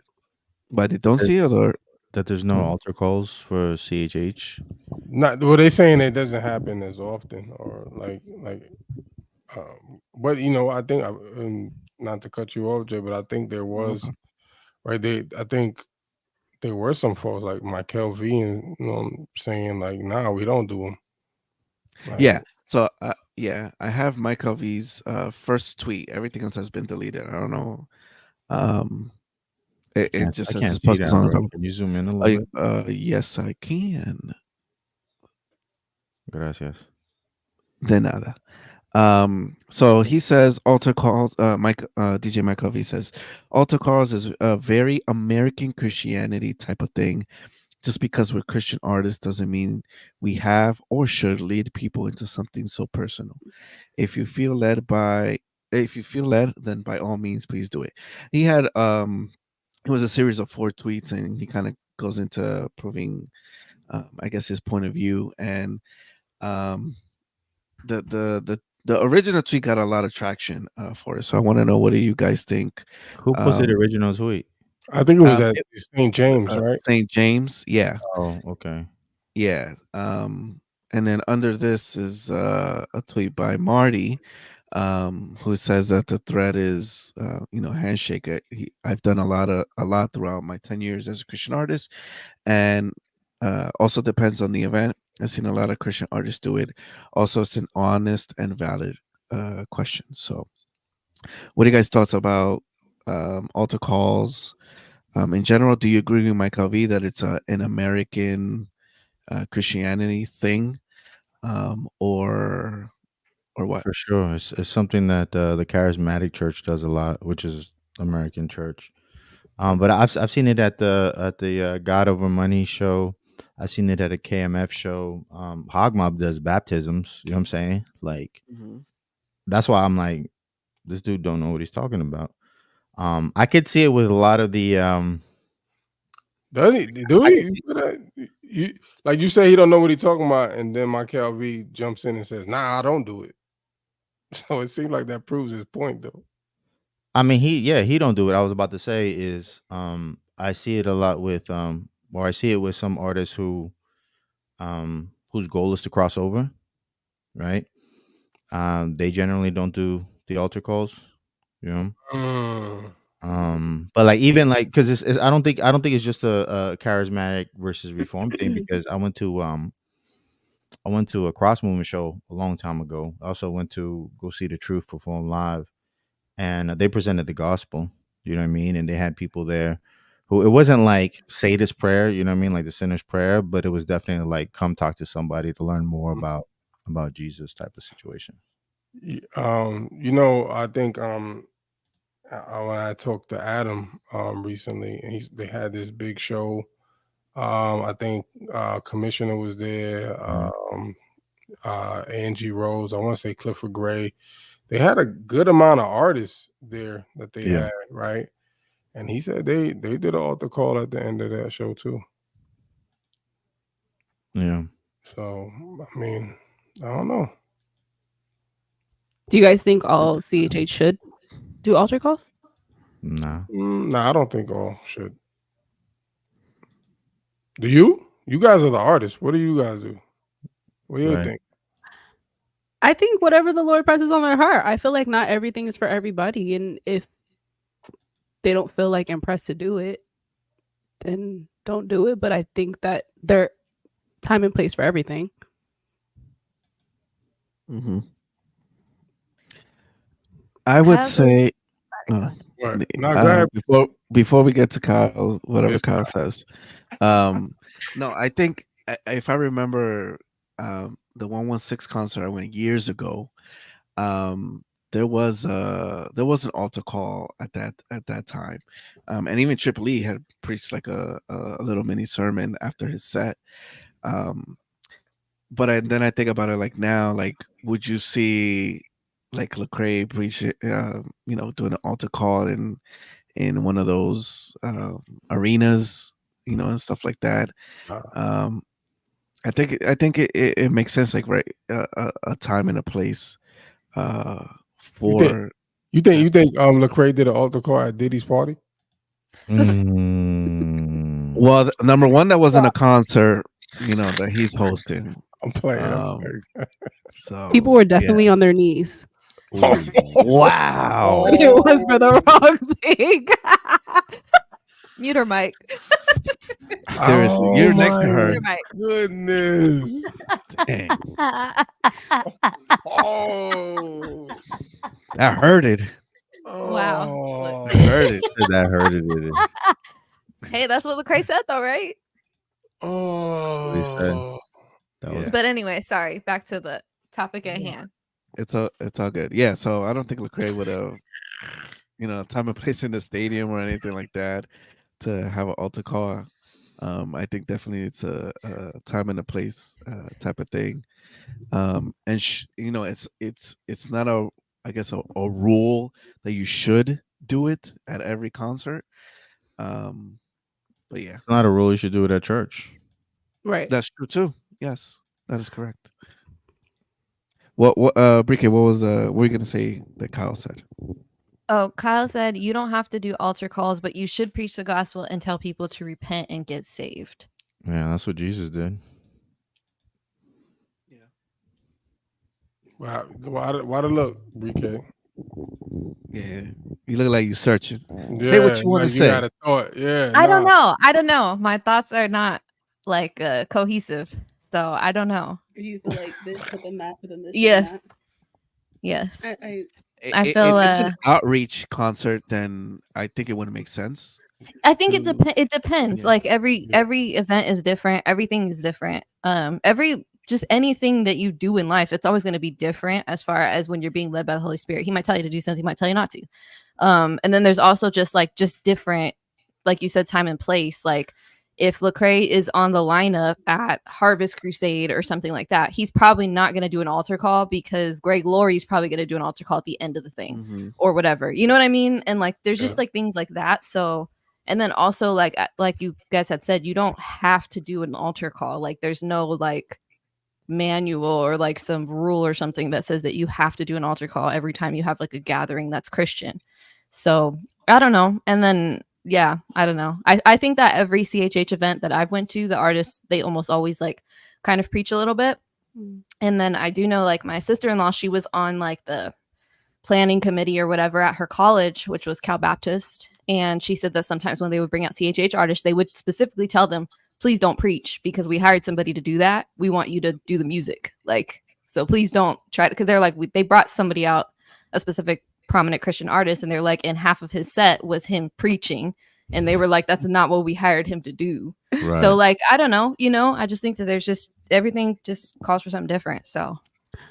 Why they don't see it, or that there's no altar calls for CHH? Not well. They saying it doesn't happen as often, or but I think not to cut you off, Jay, but I think there was right. I think there were some folks like Michael V, and saying like, "Nah, we don't do them." Yeah. So I have Micah V's first tweet. Everything else has been deleted. I don't know. It just says this post is on. Can you zoom in a little bit? Yes, I can. Gracias. De nada. So he says altar calls. DJ Michael V says altar calls is a very American Christianity type of thing. Just because we're Christian artists doesn't mean we have or should lead people into something so personal. If you feel led, then by all means, please do it. He had it was a series of 4 tweets, and he kind of goes into proving, I guess, his point of view. And the original tweet got a lot of traction for it. So I want to know, what do you guys think? Who posted the original tweet? I think it was at St. James, right? St. James, yeah. Oh, okay. Yeah. And then under this is a tweet by Marty, who says that the thread is, handshake. I've done a lot throughout my 10 years as a Christian artist, and also depends on the event. I've seen a lot of Christian artists do it. Also, it's an honest and valid question. So, what are you guys' thoughts about altar calls in general? Do you agree with Michael V that it's an American Christianity thing, or what? For sure, it's something that the charismatic church does a lot, which is American church. But I've seen it at the God Over Money show. I've seen it at a KMF show. Hogmob does baptisms. You know what I'm saying? Like, that's why I'm like, this dude don't know what he's talking about. I could see it with a lot of the. Does he? Do he? Like you say, he don't know what he's talking about, and then Michael V jumps in and says, "Nah, I don't do it." So it seems like that proves his point, though. I mean, he don't do it. I was about to say is, I see it a lot with or I see it with some artists whose goal is to cross over, right? They generally don't do the altar calls, you know. But like, even like, because it's I don't think it's just a charismatic versus reformed thing, because I went to a cross movement show a long time ago. I also went to go see The Truth perform live, and they presented the gospel. You know what I mean? And they had people there who, it wasn't like say this prayer, you know what I mean, like the sinner's prayer, but it was definitely like, come talk to somebody to learn more about Jesus type of situation. I think when I talked to Adam recently, and they had this big show. I think Commissioner was there. Angie Rose. I want to say Clifford Gray. They had a good amount of artists there that they had, right? And he said they did an altar call at the end of that show too. Yeah. So I mean, I don't know. Do you guys think all CHH should do altar calls? Nah. Nah, I don't think all should. Do you? You guys are the artists. What do you guys do? What do you think? I think whatever the Lord presses on their heart. I feel like not everything is for everybody, and if they don't feel like impressed to do it, then don't do it. But I think that there time and place for everything. Mm-hmm. I would say Go ahead. before we get to Kyle, whatever Kyle says. No, I think if I remember the 116 concert I went years ago, there was an altar call at that time, and even Triple E had preached like a little mini sermon after his set. But then I think about it like now, like would you see like Lecrae preach it, doing an altar call in one of those arenas, and stuff like that. I think it makes sense, like right, a time and a place for. You think Lecrae did an altar call at Diddy's party? Well, number one, that wasn't a concert, that he's hosting. I'm playing. So People were definitely on their knees. Wow. It was for the wrong thing. Mute her mic. Seriously, you're next to her. Mute her mic. Goodness. Dang. Oh. I heard it. Wow. I heard it. That hurted it. Hey, that's what Lecrae said, though, right? Oh. But anyway, sorry. Back to the topic at hand. It's all good. Yeah. So I don't think Lecrae would have, time and place in the stadium or anything like that to have an altar call. I think definitely it's a time and a place type of thing. And it's not a rule that you should do it at every concert. But yeah, It's not a rule you should do it at church. Right. That's true too. Yes, that is correct. What Brique, what were you gonna say that Kyle said? Oh, Kyle said you don't have to do altar calls, but you should preach the gospel and tell people to repent and get saved. Yeah, that's what Jesus did. Wow. Why the look, Brique? Yeah, you look like you searching. Yeah, Hey, what you want to say? Got a thought. Yeah. I don't know. My thoughts are not like cohesive, so I don't know. You feel like this, but then that, but then this. Yes. Yes. I feel if it's an outreach concert, then I think it wouldn't make sense. I think it depends. Yeah. Like every event is different. Everything is different. Just anything that you do in life, it's always going to be different as far as when you're being led by the Holy Spirit. He might tell you to do something, he might tell you not to. And then there's also just different, like you said, time and place. Like if Lecrae is on the lineup at Harvest Crusade or something like that, he's probably not going to do an altar call because Greg Laurie's probably going to do an altar call at the end of the thing or whatever. You know what I mean? And like, there's just like things like that. So, and then also like you guys had said, you don't have to do an altar call. Like there's no like manual or like some rule or something that says that you have to do an altar call every time you have like a gathering that's Christian. So I don't know. And then yeah, I don't know. I think that every CHH event that I've went to, the artists, they almost always like kind of preach a little bit. And then I do know like my sister-in-law, she was on like the planning committee or whatever at her college, which was Cal Baptist. And she said that sometimes when they would bring out CHH artists, they would specifically tell them, please don't preach because we hired somebody to do that. We want you to do the music. Like, so please don't try to, because they're like, they brought somebody out, a specific prominent Christian artist, and they're like, and half of his set was him preaching. And they were like, that's not what we hired him to do. Right. So like, I don't know, I just think that there's just, everything just calls for something different. So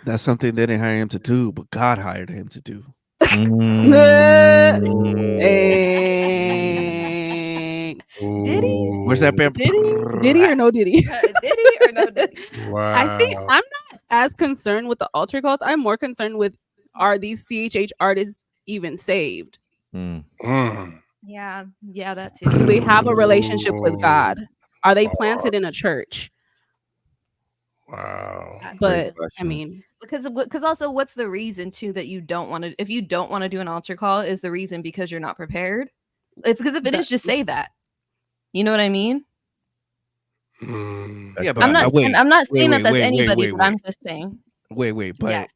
that's something they didn't hire him to do, but God hired him to do. Did he? Where's that band? Did he or no did he? Did he or no did he? Wow. I think I'm not as concerned with the altar calls. I'm more concerned with, are these CHH artists even saved? Yeah, that too. Do they have a relationship with God? Are they planted in a church? Wow. But I mean, because also, what's the reason too that you don't want to? If you don't want to do an altar call, is the reason because you're not prepared? Because if it is, just say that. You know what I mean? Yeah, but I'm not saying that that's anybody, but I'm just saying. Wait, but yes.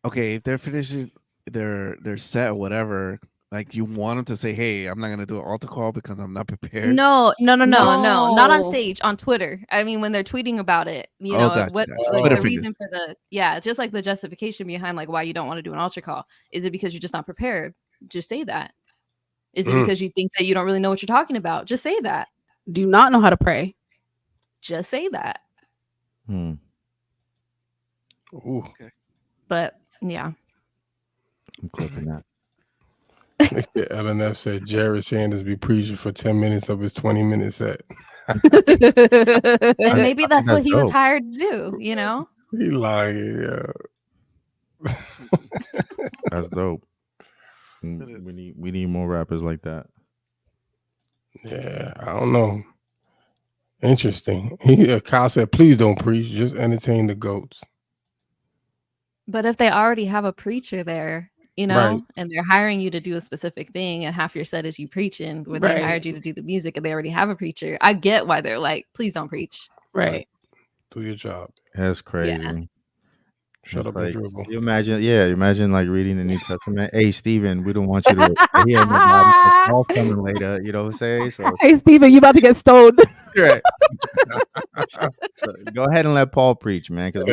Okay, if they're finishing their set or whatever, like you want them to say, "Hey, I'm not gonna do an altar call because I'm not prepared." No, not on stage, on Twitter. I mean, when they're tweeting about it, you know, gotcha. like the reason for just like the justification behind like why you don't want to do an altar call. Is it because you're just not prepared? Just say that. Is it because you think that you don't really know what you're talking about? Just say that. Do not know how to pray. Just say that. Ooh. Okay. But yeah. I'm clipping that. LNF said Jared Sanders be preaching for 10 minutes of his 20-minute set. And maybe that's what he was hired to do, you know? He lying, yeah. That's dope. We need more rappers like that. Yeah, I don't know. Interesting. Kyle said, please don't preach, just entertain the goats. But if they already have a preacher there, you know, and they're hiring you to do a specific thing, and half your set is you preaching, when they hired you to do the music and they already have a preacher, I get why they're like, please don't preach. Right. Do your job. That's crazy. Yeah. Shut up and dribble. You imagine like reading the New Testament. Hey, Stephen, we don't want you to hear nobody. Paul coming later. You know what I'm saying? So, hey, Stephen, you about to get stoned. Right. So go ahead and let Paul preach, man. Because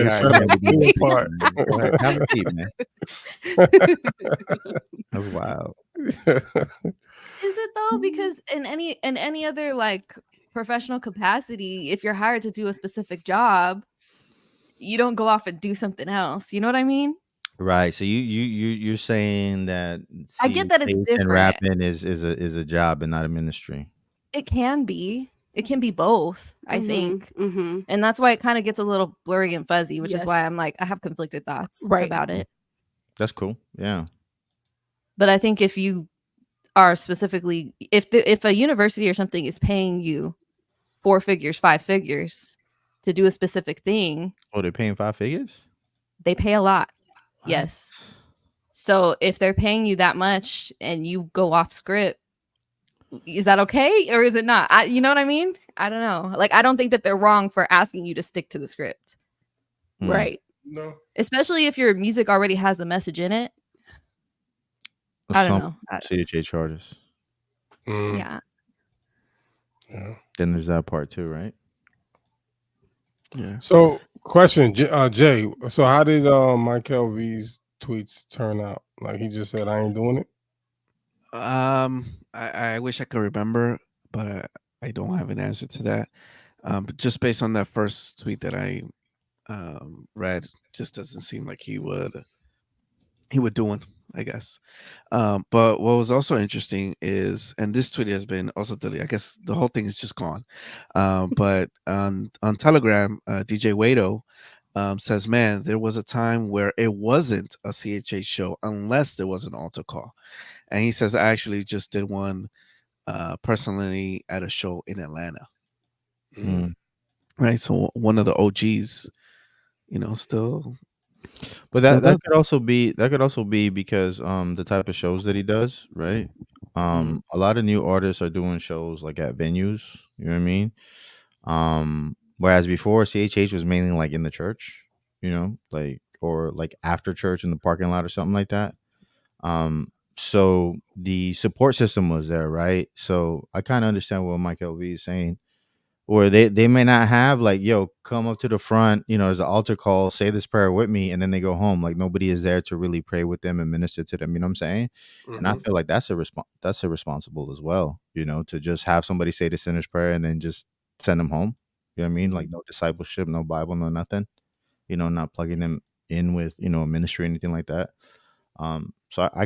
we part. Go ahead, have a seat, man. That's wild. Is it though? Because in any other like professional capacity, if you're hired to do a specific job, you don't go off and do something else. You know what I mean? Right. So you're saying that I get that it's different. And rapping is a job and not a ministry. It can be. It can be both, I think. And that's why it kind of gets a little blurry and fuzzy, which is why I'm like, I have conflicted thoughts about it. That's cool. Yeah. But I think if you are specifically, if a university or something is paying you 4 figures, 5 figures to do a specific thing. Oh, they're paying 5 figures? They pay a lot. What? Yes. So if they're paying you that much and you go off script, is that okay or is it not? You know what I mean? I don't know. Like, I don't think that they're wrong for asking you to stick to the script. Right. No. Especially if your music already has the message in it. I don't know. CHA charges. Yeah. Then there's that part too, right? Yeah. So, question, Jay. So, how did Michael V's tweets turn out? Like, he just said, "I ain't doing it." I wish I could remember, but I don't have an answer to that. But just based on that first tweet that I read, just doesn't seem like he would do one, I guess. But what was also interesting is, and this tweet has been also deleted. I guess the whole thing is just gone. But on Telegram, DJ Wado says, "Man, there was a time where it wasn't a CHA show unless there was an altar call." And he says, "I actually just did one personally at a show in Atlanta." Right, so one of the OGs, still. But that could also be because the type of shows that he does, right? A lot of new artists are doing shows like at venues. You know what I mean? Whereas before, CHH was mainly like in the church, or like after church in the parking lot or something like that. So the support system was there, right? So I kind of understand what Mike LV is saying. Or they may not have like, yo, come up to the front, there's an altar call, say this prayer with me, and then they go home. Like nobody is there to really pray with them and minister to them. You know what I'm saying? And I feel like that's irresponsible as well, to just have somebody say the sinner's prayer and then just send them home. You know what I mean? Like no discipleship, no Bible, no nothing. Not plugging them in with, a ministry or anything like that. So I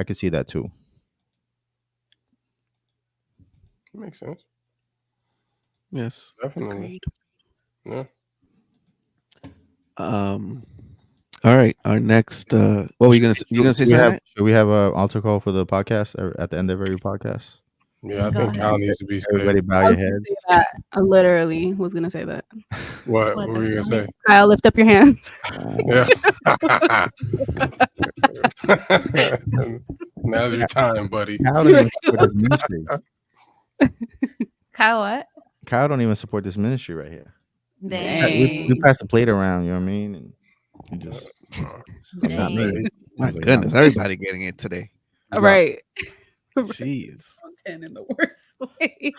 could see that too. Makes sense. Yes, definitely. Yeah. All right. Our next. What were you gonna say? You gonna say something? Should we have an altar call for the podcast at the end of every podcast? Yeah, I think Kyle needs to be saved. Everybody bow I your was gonna heads. say that. I literally was gonna say that. What were you gonna say? Kyle, lift up your hands. Yeah. Now's your time, buddy. Kyle don't even support this ministry. Kyle, what? Kyle don't even support this ministry right here. Dang. We pass the plate around, you know what I mean? And you just It's not me. My goodness, everybody getting it today. Right. Jeez. 10 in the worst way.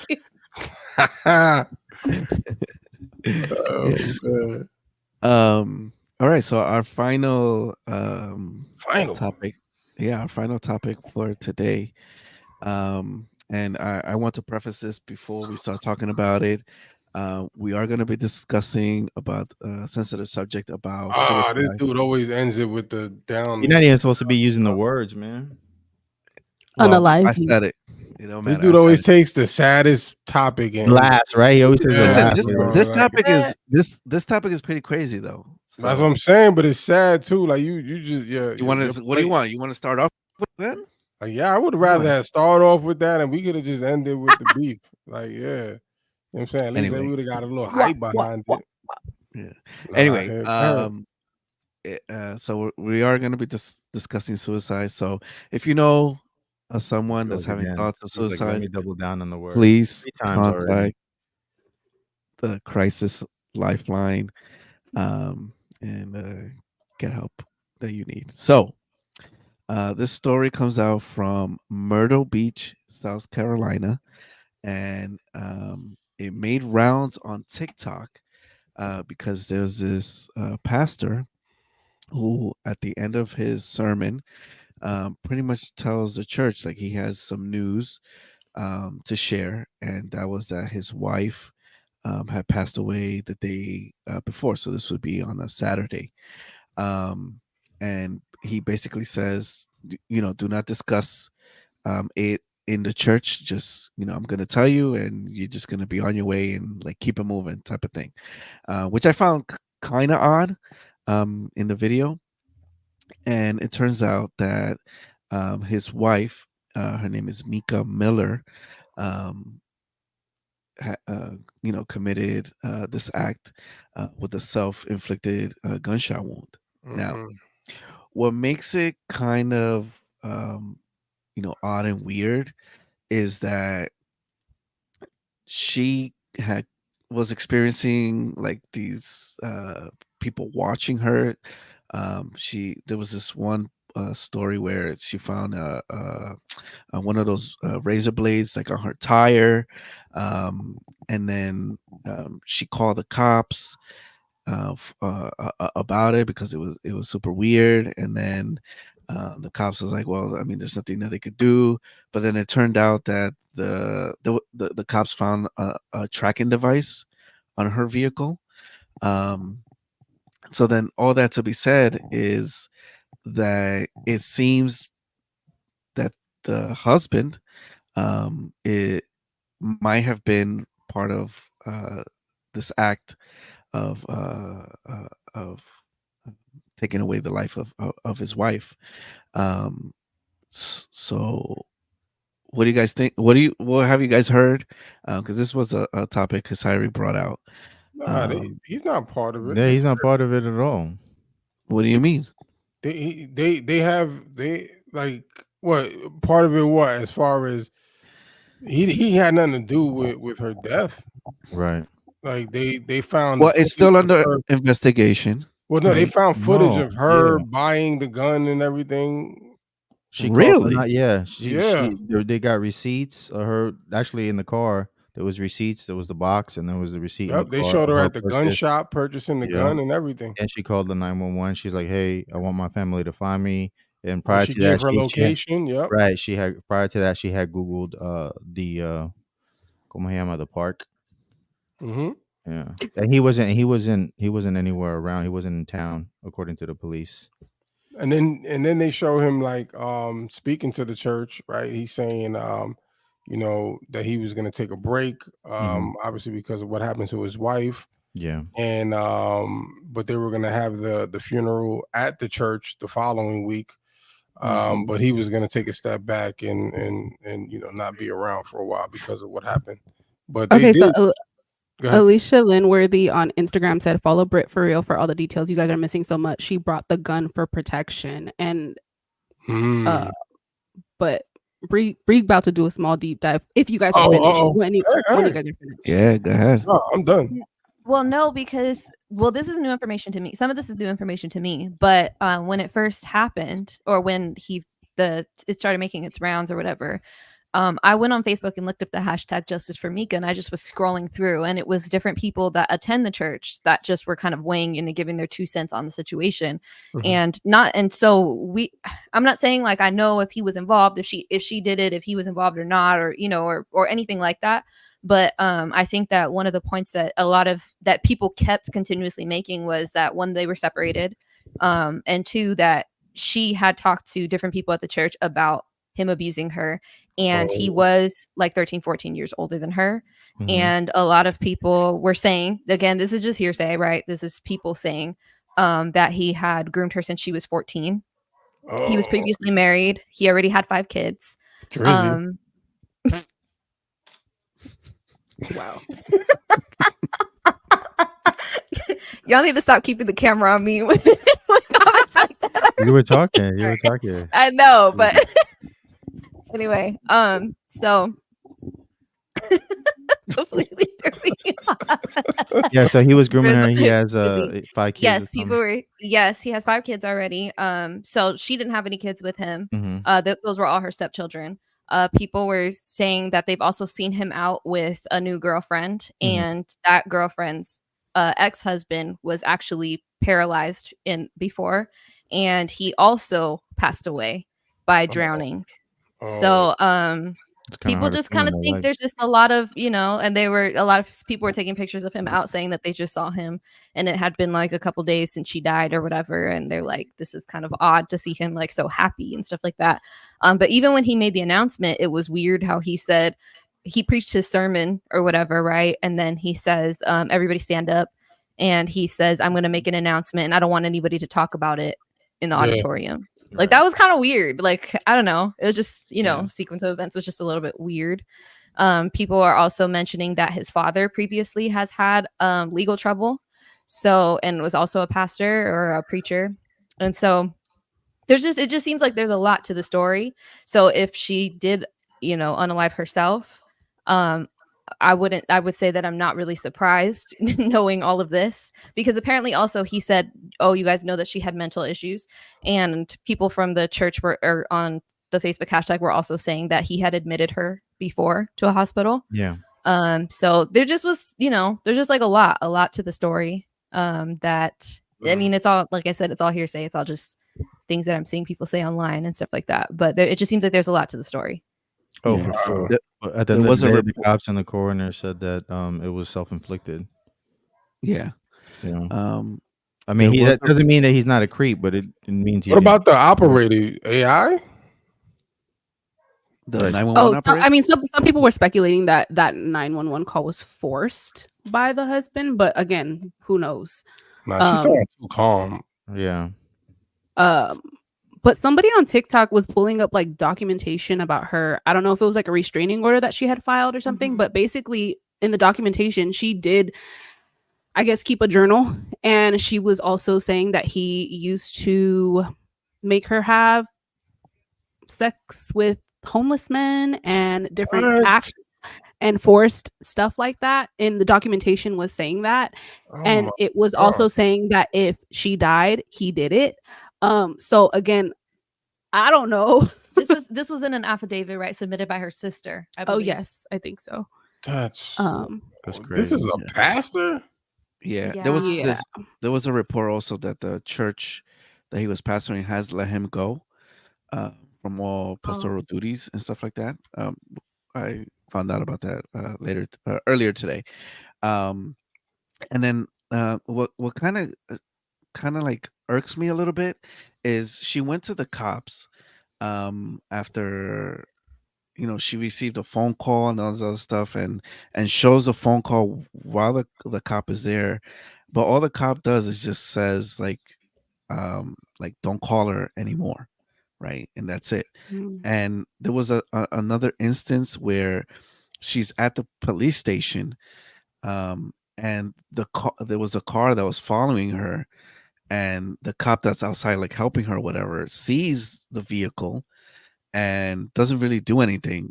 All right, so our final final topic. Yeah, our final topic for today. And I want to preface this before we start talking about it. We are going to be discussing about a sensitive subject about suicide. This dude always ends it with the down. You're not even supposed to be using the words, man. Well, I said it. You know, this dude always takes the saddest topic and last, right? He always says this topic is this topic is pretty crazy though. So, that's what I'm saying, but it's sad too. Like you just you want to? What do you want? You want to start off with that? Like, yeah, I would rather start off with that, and we could have just ended with the beef. Like, yeah, you know what I'm saying. At least we would have got a little hype behind it. Yeah. Anyway, so we are going to be discussing suicide. So if you know someone that's having thoughts of suicide, let me double down on the word. Please 3 times contact already. the crisis lifeline and get help that you need. So this story comes out from Myrtle Beach, South Carolina, and it made rounds on TikTok because there's this pastor who, at the end of his sermon, pretty much tells the church like he has some news to share, and that was that his wife had passed away the day before. So this would be on a Saturday. And he basically says, you know, do not discuss it in the church. Just, you know, I'm going to tell you and you're just going to be on your way and like keep it moving type of thing, which I found kind of odd in the video. And it turns out that his wife, her name is Mica Miller, you know, committed this act with a self-inflicted gunshot wound. Now, what makes it kind of you know, odd and weird is that she was experiencing like these people watching her. There was this one story where she found one of those razor blades like on her tire, and then she called the cops about it because it was super weird. And then the cops was like, well, I mean, there's nothing that they could do. But then it turned out that the cops found a tracking device on her vehicle. So then all that to be said is that it seems that the husband it might have been part of this act of taking away the life of his wife. So what do you guys think? What have you guys heard? Because this was a topic Kasairi brought out. He's not part of it. Yeah, he's not part of it at all. What do you mean? They like what part of it? What as far as he had nothing to do with her death, right? Like they found. Well, it's still under investigation. Well, no, right? they found footage of her buying the gun and everything. She really? They got receipts of her actually in the car. There was receipts. There was the box, and there was the receipt. Yep, they showed her at the gun shop purchasing the gun and everything. And she called the 911. She's like, "Hey, I want my family to find me." And prior to that, her location. Yep. Right. Prior to that, she had Googled the ¿Cómo se llama? The park. Mm-hmm. Yeah, and he wasn't anywhere around. He wasn't in town, according to the police. And then they show him like speaking to the church, right? He's saying you know, that he was going to take a break, obviously because of what happened to his wife. Yeah. And but they were going to have the funeral at the church the following week. But he was going to take a step back and not be around for a while because of what happened. But they did. So Alicia Linworthy on Instagram said, "Follow Brit for real for all the details. You guys are missing so much. She brought the gun for protection." And but Bree about to do a small deep dive. If you guys are finished, when you guys are finished. Yeah, go ahead. Oh, I'm done. Well, no, because this is new information to me. Some of this is new information to me, but when it first happened, or when it started making its rounds or whatever, I went on Facebook and looked up the hashtag Justice for Mica, and I just was scrolling through, and it was different people that attend the church that just were kind of weighing in and giving their 2 cents on the situation. I'm not saying like I know if he was involved, if she did it, if he was involved or not, or or anything like that. But I think that one of the points that that people kept continuously making was that, one, they were separated, and two, that she had talked to different people at the church about him abusing her, and he was like 13, 14 years older than her. And a lot of people were saying, again, this is just hearsay, right? This is people saying that he had groomed her since she was 14. He was previously married. He already had 5 kids. Wow. Y'all need to stop keeping the camera on me with comments like that. You were talking. I know, but anyway, so completely yeah, so he was grooming her. He has 5 kids. Yes, he has 5 kids already. So she didn't have any kids with him. Those were all her stepchildren. People were saying that they've also seen him out with a new girlfriend, and that girlfriend's ex-husband was actually paralyzed before, and he also passed away by drowning. So people just kind of think there's just a lot of, and a lot of people were taking pictures of him out, saying that they just saw him and it had been like a couple days since she died or whatever, and they're like, this is kind of odd to see him like so happy and stuff like that. But even when he made the announcement, it was weird how he said, he preached his sermon or whatever, right? And then he says, everybody stand up, and he says, I'm going to make an announcement and I don't want anybody to talk about it in the auditorium. Like, that was kind of weird. Like, I don't know. It was just, sequence of events was just a little bit weird. People are also mentioning that his father previously has had legal trouble. And was also a pastor or a preacher. And so it just seems like there's a lot to the story. So if she did, unalive herself, I would say that I'm not really surprised knowing all of this, because apparently also he said, oh, you guys know that she had mental issues, and people from the church or on the Facebook hashtag were also saying that he had admitted her before to a hospital. Yeah. So there just was, there's just like a lot to the story. That, I mean, it's all, like I said, it's all hearsay. It's all just things that I'm seeing people say online and stuff like that. But it just seems like there's a lot to the story. Oh, for sure. At the end of the day, the cops and the coroner said that it was self-inflicted. Yeah. I mean, that doesn't mean that he's not a creep, but it means he. What about the operator AI? The 911 operator? I mean, some people were speculating that 911 call was forced by the husband, but again, who knows? Nah, she sounded too calm. Yeah. But somebody on TikTok was pulling up like documentation about her. I don't know if it was like a restraining order that she had filed or something, but basically in the documentation, she did, I guess, keep a journal. And she was also saying that he used to make her have sex with homeless men and different acts and forced stuff like that. And the documentation was saying that. And it was also saying that if she died, he did it. So again, I don't know. This was in an affidavit, right? Submitted by her sister. Oh yes, I think so. That's crazy. This is a pastor? Yeah. Yeah. There was a report also that the church that he was pastoring has let him go from all pastoral duties and stuff like that. I found out about that earlier today. And then what kind of like irks me a little bit is she went to the cops after she received a phone call and all this other stuff, and shows the phone call while the cop is there, but all the cop does is just says like don't call her anymore, right? And that's it. Mm. And there was another instance where she's at the police station, and there was a car that was following her, and the cop that's outside, like helping her or whatever, sees the vehicle and doesn't really do anything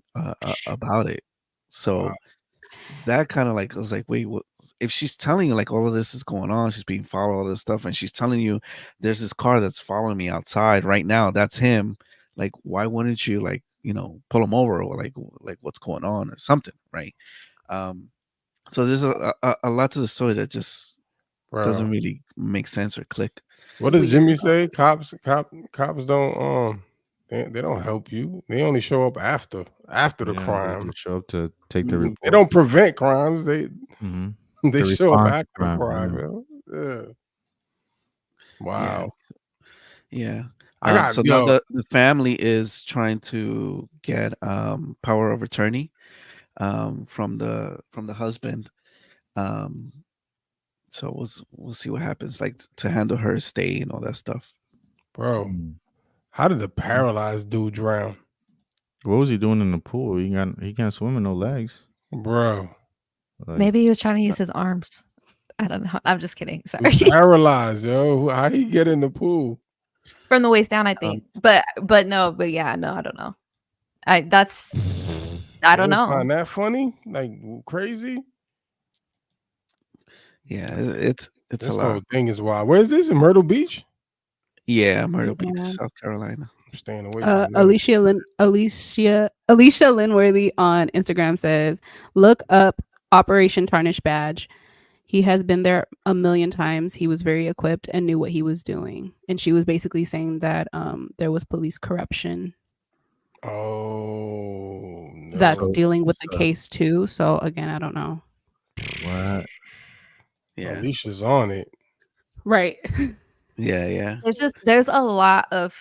about it. So that kind of like, I was like, wait, what? If she's telling you like all of this is going on, she's being followed, all this stuff, and she's telling you there's this car that's following me outside right now, that's him. Like, why wouldn't you like, pull him over, or like what's going on or something, right? So there's a lot to the story that just doesn't really make sense or click. What does Jimmy say? Cops don't they don't help you. They only show up after the crime. They show up to take the report. They don't prevent crimes. They they show up after the crime, crime. Yeah. Wow. Yeah. So now the family is trying to get power of attorney from the husband. So we'll see what happens, like to handle her estate and all that stuff. Bro, how did the paralyzed dude drown? What was he doing in the pool? He can't swim with no legs, bro. Like, maybe he was trying to use his arms. I don't know. I'm just kidding. Sorry. Paralyzed, yo. How he get in the pool? From the waist down, I think. But yeah, no, I don't know. I don't know. Find that funny? Like crazy? Yeah, it's this a lot. whole thing is wild. Where is this? In Myrtle Beach? Yeah, Myrtle Beach, South Carolina. I'm staying away. Alicia Linworthy on Instagram says, "Look up Operation Tarnished badge. He has been there a million times. He was very equipped and knew what he was doing." And she was basically saying that there was police corruption. Oh, no. That's dealing with the case too. So again, I don't know. What? Yeah, Alicia's on it. Right. Yeah. There's a lot of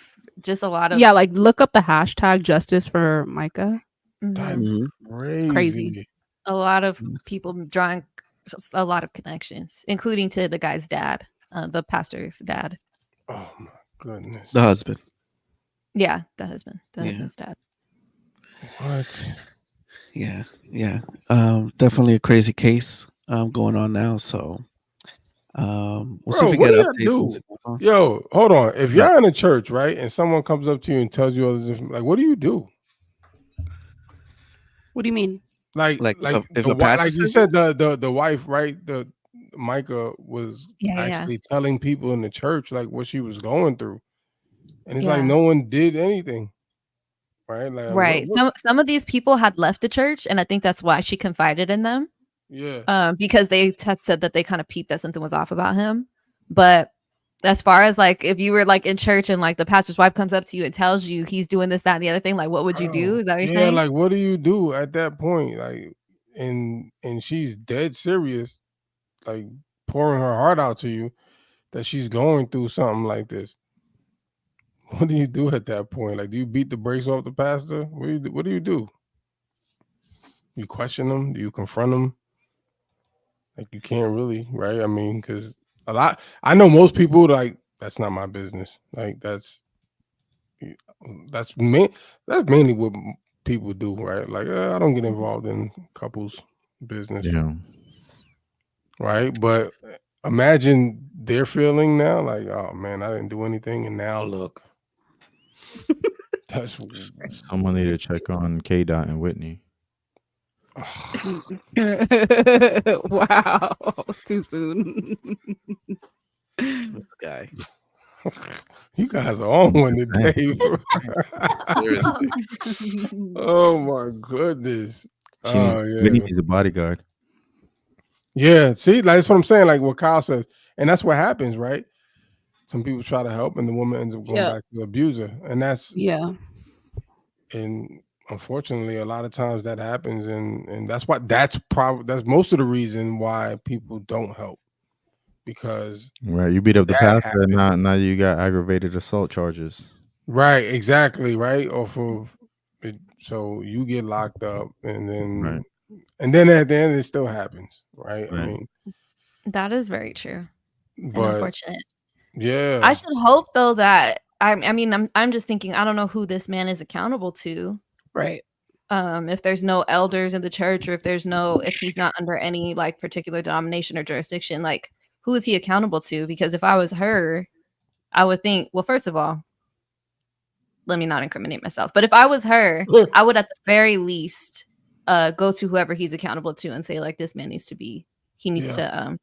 yeah. Like look up the hashtag justice for Micah. That's crazy. A lot of people drawing a lot of connections, including to the guy's dad, the pastor's dad. Oh my goodness. The husband. Yeah, the husband. The husband's dad. What? Yeah. Definitely a crazy case going on now. So we'll see if we get updates. Yo, hold on. If you're in a church, right, and someone comes up to you and tells you all this, like, what do you do? What do you mean? Like if the, a pastor like you said, the wife, right? The Micah was actually telling people in the church like what she was going through, and it's like no one did anything, right? Like, right. Some of these people had left the church, and I think that's why she confided in them. Yeah. Because they said that they kind of peeped that something was off about him. But as far as like if you were like in church and like the pastor's wife comes up to you and tells you he's doing this, that, and the other thing, like what would you do? Is that what you're saying? Like what do you do at that point? Like and she's dead serious, like pouring her heart out to you that she's going through something like this. What do you do at that point? Like, do you beat the brakes off the pastor? What do you do? You question them? Do you confront them? Like you can't really, right? I mean, because I know most people like that's not my business. Like that's mainly what people do, right? Like I don't get involved in couples' business, right? But imagine their feeling now, like, oh man, I didn't do anything, and now look. That's someone need to check on K. Dot and Whitney. Wow, too soon. This guy. You guys are on one today, bro. Seriously. Oh my goodness. Whitney needs a bodyguard. Yeah, see, like that's what I'm saying. Like what Kyle says, and that's what happens, right? Some people try to help, and the woman ends up going back to the abuser, and that's and unfortunately, a lot of times that happens, and that's that's most of the reason why people don't help, because you beat up the pastor, now you got aggravated assault charges. Right, exactly, right. Off of it, so you get locked up, and then at the end it still happens, right? I mean, that is very true. But unfortunate. Yeah, I should hope though that I mean, I'm just thinking, I don't know who this man is accountable to. Right. If there's no elders in the church, or if he's not under any like particular denomination or jurisdiction, like who is he accountable to? Because if I was her, I would think, well, first of all, let me not incriminate myself. But if I was her, I would at the very least go to whoever he's accountable to and say, like, this man needs to be to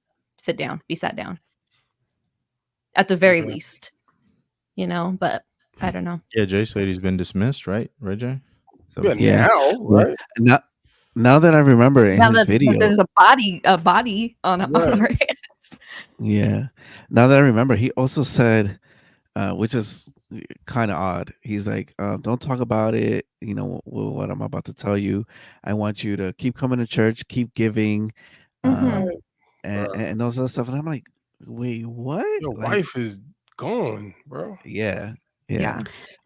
be sat down. At the very least. But I don't know. Yeah, Jay said he's been dismissed, right? Right, Jay? So, Right? Now that I remember in his video, there's a body on our hands. Yeah. Now that I remember, he also said, which is kind of odd. He's like, don't talk about it. What I'm about to tell you. I want you to keep coming to church, keep giving, and those other stuff. And I'm like, wait, what? Your wife is gone, bro. Yeah.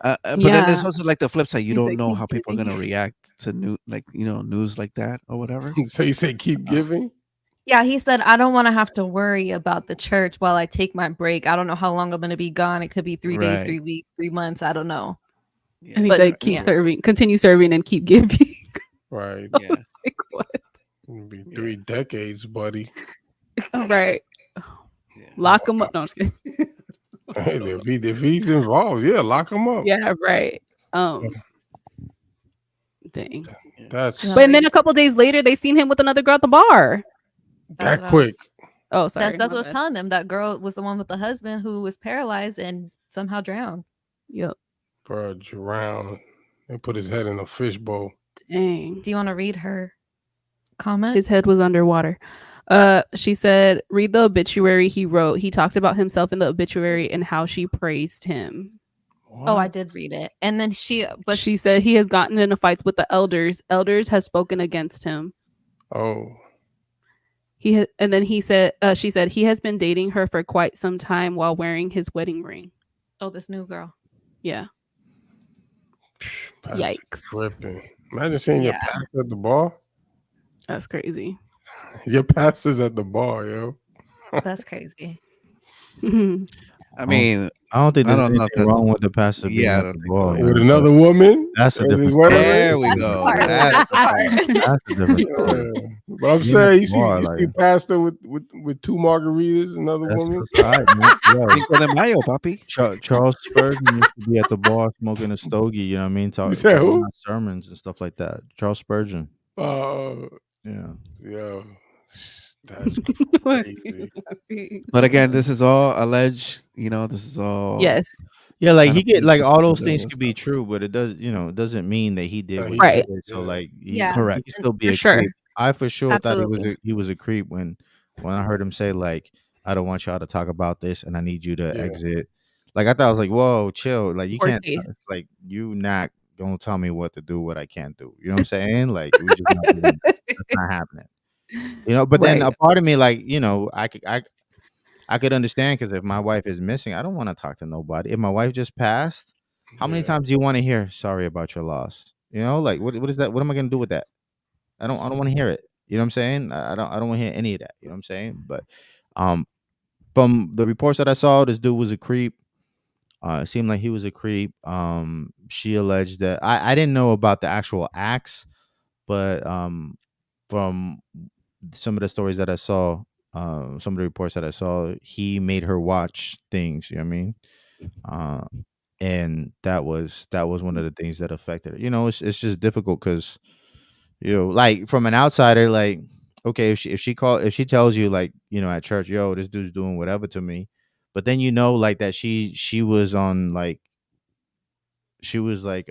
But then there's also like the flip side. You don't know how people are gonna react to news like that or whatever. So you say keep giving? Yeah, he said, I don't want to have to worry about the church while I take my break. I don't know how long I'm going to be gone. It could be 3 days, 3 weeks, 3 months. I don't know. And he said, keep serving, continue serving, and keep giving. Right. Yeah. Like, what? It'll be 3 decades, buddy. All right. Lock him up. No, I'm just kidding. Hey, if he's involved, lock him up. Yeah, right. Dang. But then a couple days later, they seen him with another girl at the bar. That quick. Oh, sorry. That's what I was telling them. That girl was the one with the husband who was paralyzed and somehow drowned. Yep. Bro, drowned. They put his head in a fishbowl. Dang. Do you want to read her comment? His head was underwater. She said, read the obituary he wrote. He talked about himself in the obituary and how she praised him. What? Oh, I did read it. And then she said he has gotten into fights with the elders. Elders has spoken against him. Oh. And then she said he has been dating her for quite some time while wearing his wedding ring. Oh, this new girl. Yeah. Pastor Yikes. Tripping. Imagine seeing your pastor at the bar. That's crazy. Your pastor's at the bar, yo. That's crazy. I mean, I don't think there's anything wrong with the pastor being at the bar. With another woman? That's a different There we go. That's a different story. But I'm saying, you see pastor with 2 margaritas, another woman? Cinco de Mayo, papi. Charles Spurgeon used to be at the bar smoking a stogie, you know what I mean? Talking about sermons and stuff like that. Charles Spurgeon. Yeah. That's crazy. But again, this is all alleged. This is all. Yes. Yeah, like he get like all those things could be true, but it doesn't mean that he did what he did. So like, correct. He could still be a creep. I for sure thought he was a creep when I heard him say like, I don't want y'all to talk about this, and I need you to exit. Like I thought I was like, whoa, chill. Like you can't. Like you not gonna tell me what to do, what I can't do. You know what I'm saying? Like we just not doing that. That's not happening. But then a part of me, like, I could understand, because if my wife is missing, I don't want to talk to nobody. If my wife just passed, how many times do you want to hear sorry about your loss? Like what is that? What am I gonna do with that? I don't want to hear it. You know what I'm saying? I don't want to hear any of that. You know what I'm saying? But from the reports that I saw, this dude was a creep. It seemed like he was a creep. She alleged that I didn't know about the actual acts, but from some of the stories that I saw, some of the reports that I saw, he made her watch things. You know what I mean? And that was one of the things that affected her. It's just difficult because, like from an outsider, like, okay, if she tells you, like, at church, yo, this dude's doing whatever to me, but then like that she was on, like, she was like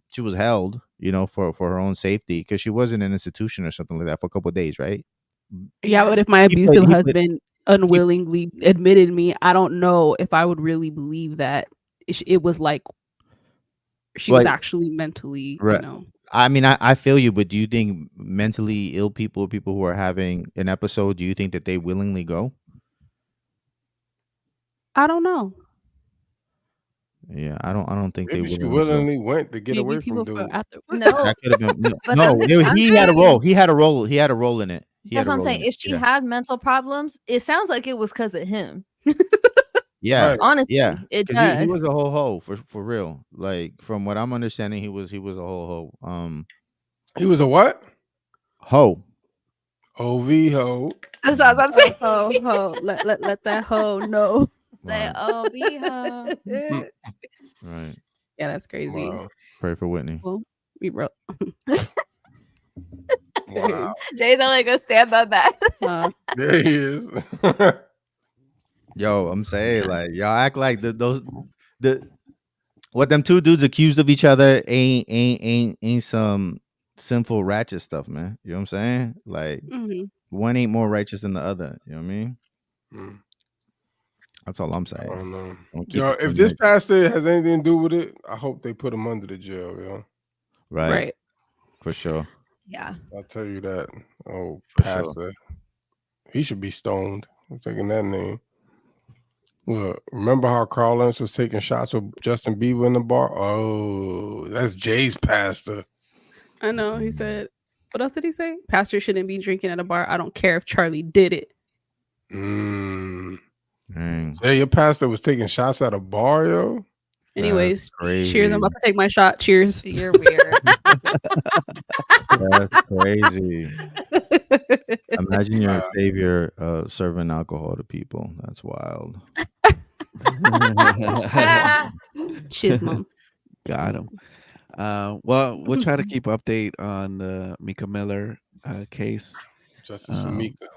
she was held, for her own safety, because she was in an institution or something like that for a couple of days, right? Yeah, but if my abusive husband unwillingly admitted me, I don't know if I would really believe that it was like she was actually mentally, right. I mean, I feel you, but do you think mentally ill people who are having an episode, do you think that they willingly go? I don't know. Yeah, I don't think Maybe they she willingly went to get away from dude. No, that could have been he had a role. He had a role. He had a role in it. That's what I'm saying. If she had mental problems, it sounds like it was because of him. Yeah, Honestly, yeah, it because he was does. a whole hoe for real. Like from what I'm understanding, he was a whole hoe. He was a what? Hoe. That's what I was saying. Ho. Let that hoe know. Say, oh, be ho. Right. Yeah, that's crazy. Wow. Pray for Whitney. Well, we wrote. Wow. Jay's not like gonna stand on that. There he is. Yo, I'm saying like y'all act like what them two dudes accused of each other ain't some sinful ratchet stuff, man. You know what I'm saying? Like one ain't more righteous than the other. You know what I mean? That's all I'm saying. I don't know. Don't keep Yo, it if this simple. pastor has anything to do with it, I hope they put him under the jail, yo. Right. For sure. Yeah. I'll tell you that. Oh, For pastor. sure. He should be stoned. I'm taking that name. Look, remember how Carl Lentz was taking shots with Justin Bieber in the bar? Oh, that's Jay's pastor. I know. He said, what else did he say? Pastor shouldn't be drinking at a bar. I don't care if Charlie did it. Yeah, your pastor was taking shots at a bar, yo. Anyways, cheers. I'm about to take my shot. Cheers. You're weird. That's crazy. Imagine your savior serving alcohol to people. That's wild. Chismum. Got him. Well, we'll try to keep update on the Mica Miller case. Justice for Mica.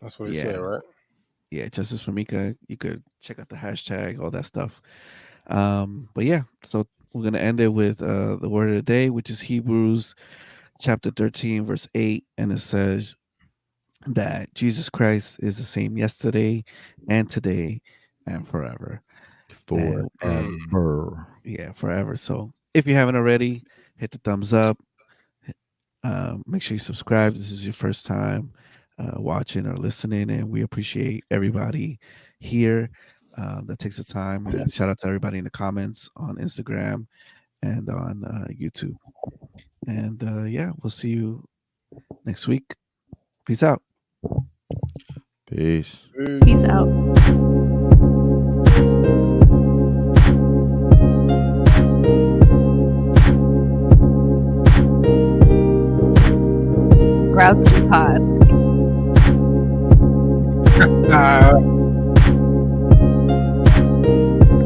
That's what he said, right? Yeah, Justice for Mica. You could check out the hashtag, all that stuff. But yeah, so we're gonna end it with the word of the day, which is Hebrews chapter 13, verse 8, and it says that Jesus Christ is the same yesterday and today and forever. Forever. Yeah, forever. So if you haven't already, hit the thumbs up. Make sure you subscribe. This is your first time watching or listening, and we appreciate everybody here that takes the time. And shout out to everybody in the comments on Instagram and on YouTube. And yeah, we'll see you next week. Peace out. Peace. Peace out. Grouchy Pod.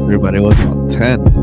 Everybody was on 10.